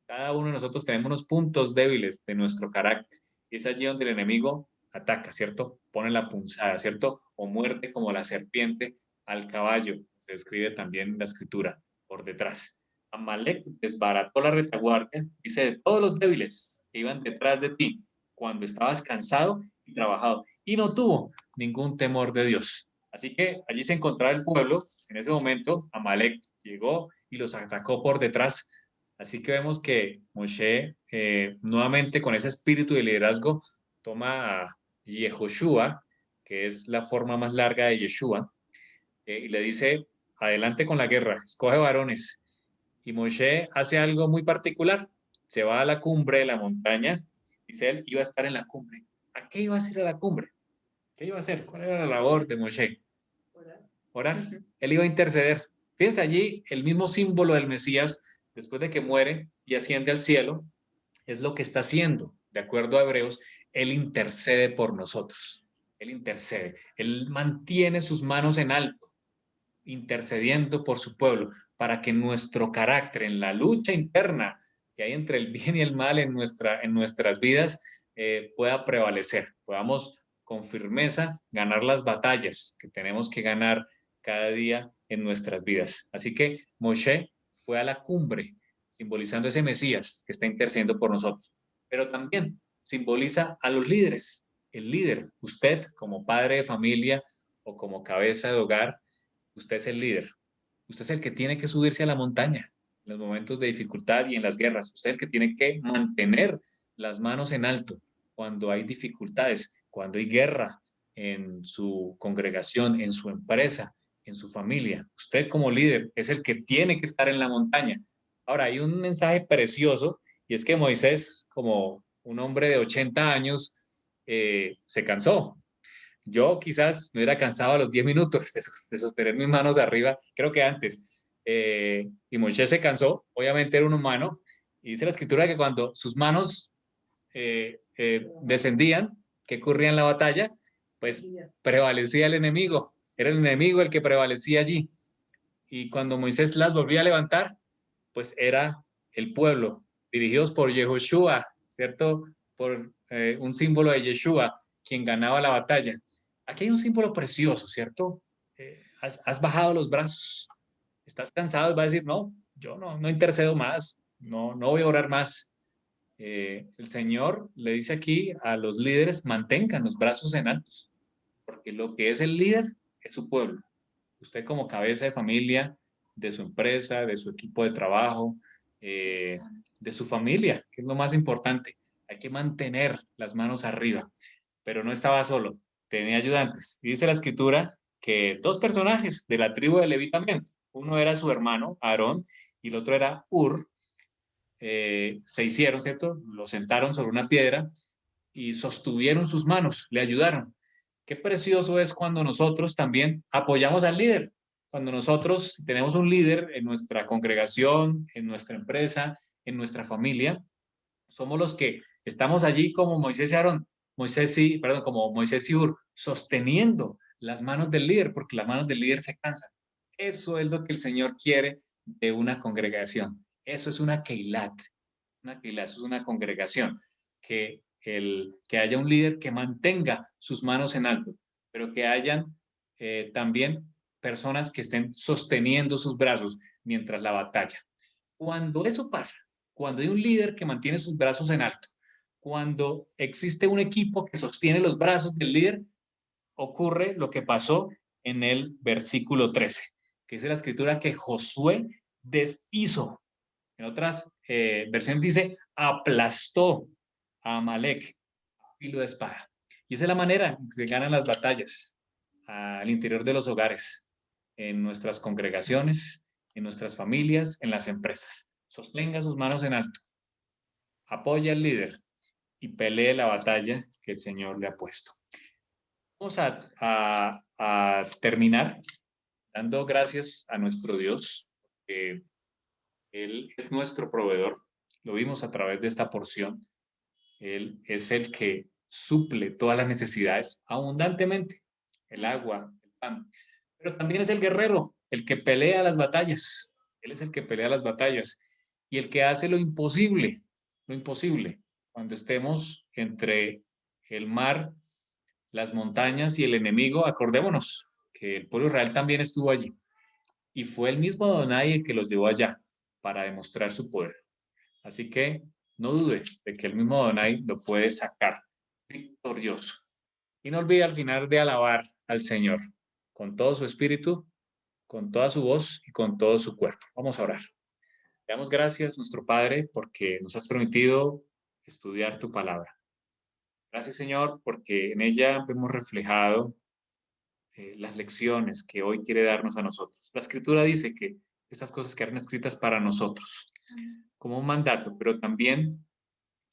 Cada uno de nosotros tenemos unos puntos débiles de nuestro carácter. Y es allí donde el enemigo ataca, ¿cierto? Pone la punzada, ¿cierto? O muerde como la serpiente al caballo. Se describe también en la escritura, por detrás. Amalek desbarató la retaguardia, dice, de todos los débiles que iban detrás de ti cuando estabas cansado y trabajado. Y no tuvo ningún temor de Dios. Así que allí se encontraba el pueblo. En ese momento, Amalek llegó y los atacó por detrás. Así que vemos que Moshe, nuevamente con ese espíritu de liderazgo, toma a Yehoshua, que es la forma más larga de Yeshua, y le dice, adelante con la guerra, escoge varones. Y Moshe hace algo muy particular. Se va a la cumbre de la montaña. Dice él, iba a estar en la cumbre. ¿A qué iba a hacer a la cumbre? ¿Qué iba a hacer? ¿Cuál era la labor de Moshe? Orar. Él iba a interceder. Fíjense allí el mismo símbolo del Mesías, después de que muere y asciende al cielo, es lo que está haciendo. De acuerdo a Hebreos, Él intercede por nosotros. Él intercede. Él mantiene sus manos en alto, intercediendo por su pueblo, para que nuestro carácter en la lucha interna que hay entre el bien y el mal en nuestras vidas pueda prevalecer. Podamos con firmeza ganar las batallas que tenemos que ganar cada día en nuestras vidas. Así que Moshe fue a la cumbre, simbolizando ese Mesías que está intercediendo por nosotros, pero también simboliza a los líderes. El líder, usted como padre de familia o como cabeza de hogar, usted es el líder. Usted es el que tiene que subirse a la montaña en los momentos de dificultad y en las guerras. Usted es el que tiene que mantener las manos en alto cuando hay dificultades, cuando hay guerra en su congregación, en su empresa, en su familia. Usted como líder es el que tiene que estar en la montaña. Ahora, hay un mensaje precioso y es que Moisés, como un hombre de 80 años, se cansó. Yo quizás me hubiera cansado a los 10 minutos de sostener mis manos arriba, creo que antes. Y Moisés se cansó, obviamente era un humano, y dice la escritura que cuando sus manos descendían, ¿qué ocurría en la batalla? Pues prevalecía el enemigo, era el enemigo el que prevalecía allí. Y cuando Moisés las volvía a levantar, pues era el pueblo, dirigidos por Yehoshua, ¿cierto? Por un símbolo de Yeshua, quien ganaba la batalla. Aquí hay un símbolo precioso, ¿cierto? Has bajado los brazos, estás cansado y vas a decir, no, yo no intercedo más, no voy a orar más. El Señor le dice aquí a los líderes, mantengan los brazos en altos, porque lo que es el líder es su pueblo. Usted como cabeza de familia, de su empresa, de su equipo de trabajo, de su familia, que es lo más importante. hay que mantener las manos arriba, pero no estaba solo, tenía ayudantes. Y dice la escritura que 2 personajes de la tribu de Leví también, uno era su hermano, Aarón, y el otro era Hur, se hicieron, ¿cierto? Lo sentaron sobre una piedra y sostuvieron sus manos, le ayudaron. Qué precioso es cuando nosotros también apoyamos al líder, cuando nosotros tenemos un líder en nuestra congregación, en nuestra empresa, en nuestra familia, somos los que estamos allí como Moisés y Aarón, como Moisés y Hur, sosteniendo las manos del líder, porque las manos del líder se cansan. Eso es lo que el Señor quiere de una congregación. Eso es una keilat. Una keilat es una congregación. Que haya un líder que mantenga sus manos en alto, pero que hayan también personas que estén sosteniendo sus brazos mientras la batalla. Cuando eso pasa, cuando hay un líder que mantiene sus brazos en alto, cuando existe un equipo que sostiene los brazos del líder, ocurre lo que pasó en el versículo 13, que dice la escritura que Josué deshizo. En otras versiones dice aplastó a Amalek a filo de espada. Y esa es la manera en que se ganan las batallas al interior de los hogares, en nuestras congregaciones, en nuestras familias, en las empresas. Sostenga sus manos en alto, apoya al líder y pelee la batalla que el Señor le ha puesto. Vamos a terminar dando gracias a nuestro Dios, que Él es nuestro proveedor. Lo vimos a través de esta porción. Él es el que suple todas las necesidades abundantemente, el agua, el pan. Pero también es el guerrero, el que pelea las batallas. Él es el que pelea las batallas y el que hace lo imposible, cuando estemos entre el mar, las montañas y el enemigo. Acordémonos que el pueblo de Israel también estuvo allí y fue el mismo Adonai el que los llevó allá para demostrar su poder. Así que no dude de que el mismo Adonai lo puede sacar victorioso. Y no olvide al final de alabar al Señor con todo su espíritu, con toda su voz y con todo su cuerpo. Vamos a orar. Le damos gracias, nuestro Padre, porque nos has permitido estudiar tu palabra. Gracias, Señor, porque en ella vemos reflejado las lecciones que hoy quiere darnos a nosotros. La Escritura dice que estas cosas quedan escritas para nosotros, como un mandato, pero también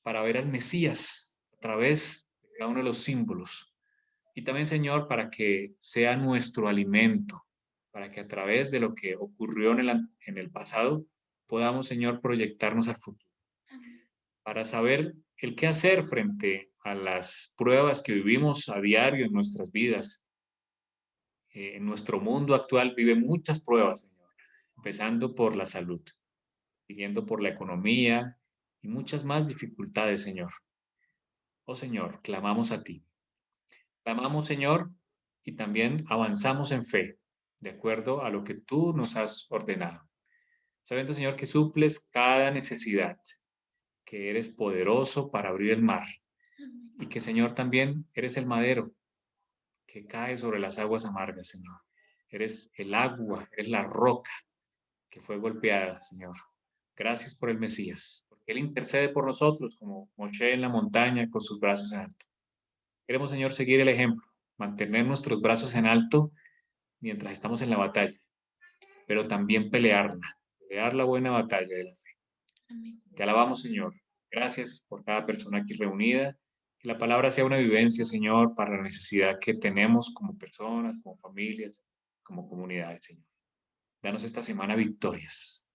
para ver al Mesías a través de cada uno de los símbolos. Y también, Señor, para que sea nuestro alimento, para que a través de lo que ocurrió en el pasado, podamos, Señor, proyectarnos al futuro. Para saber el qué hacer frente a las pruebas que vivimos a diario en nuestras vidas. En nuestro mundo actual vive muchas pruebas, Señor, empezando por la salud, siguiendo por la economía y muchas más dificultades, Señor. Oh, Señor, clamamos a ti. Clamamos, Señor, y también avanzamos en fe, de acuerdo a lo que tú nos has ordenado. Sabiendo, Señor, que suples cada necesidad, que eres poderoso para abrir el mar y que, Señor, también eres el madero que cae sobre las aguas amargas, Señor. Eres el agua, eres la roca que fue golpeada, Señor. Gracias por el Mesías, porque Él intercede por nosotros como Moshe en la montaña con sus brazos en alto. Queremos, Señor, seguir el ejemplo, mantener nuestros brazos en alto mientras estamos en la batalla, pero también pelear la buena batalla de la fe. Amén. Te alabamos, Señor. Gracias por cada persona aquí reunida. Que la palabra sea una vivencia, Señor, para la necesidad que tenemos como personas, como familias, como comunidades, Señor. Danos esta semana victorias.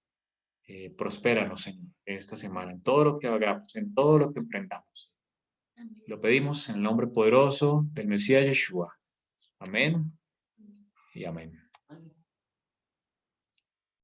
Prospéranos, Señor, esta semana, en todo lo que hagamos, en todo lo que emprendamos. Amén. Lo pedimos en el nombre poderoso del Mesías Yeshua. Amén y amén.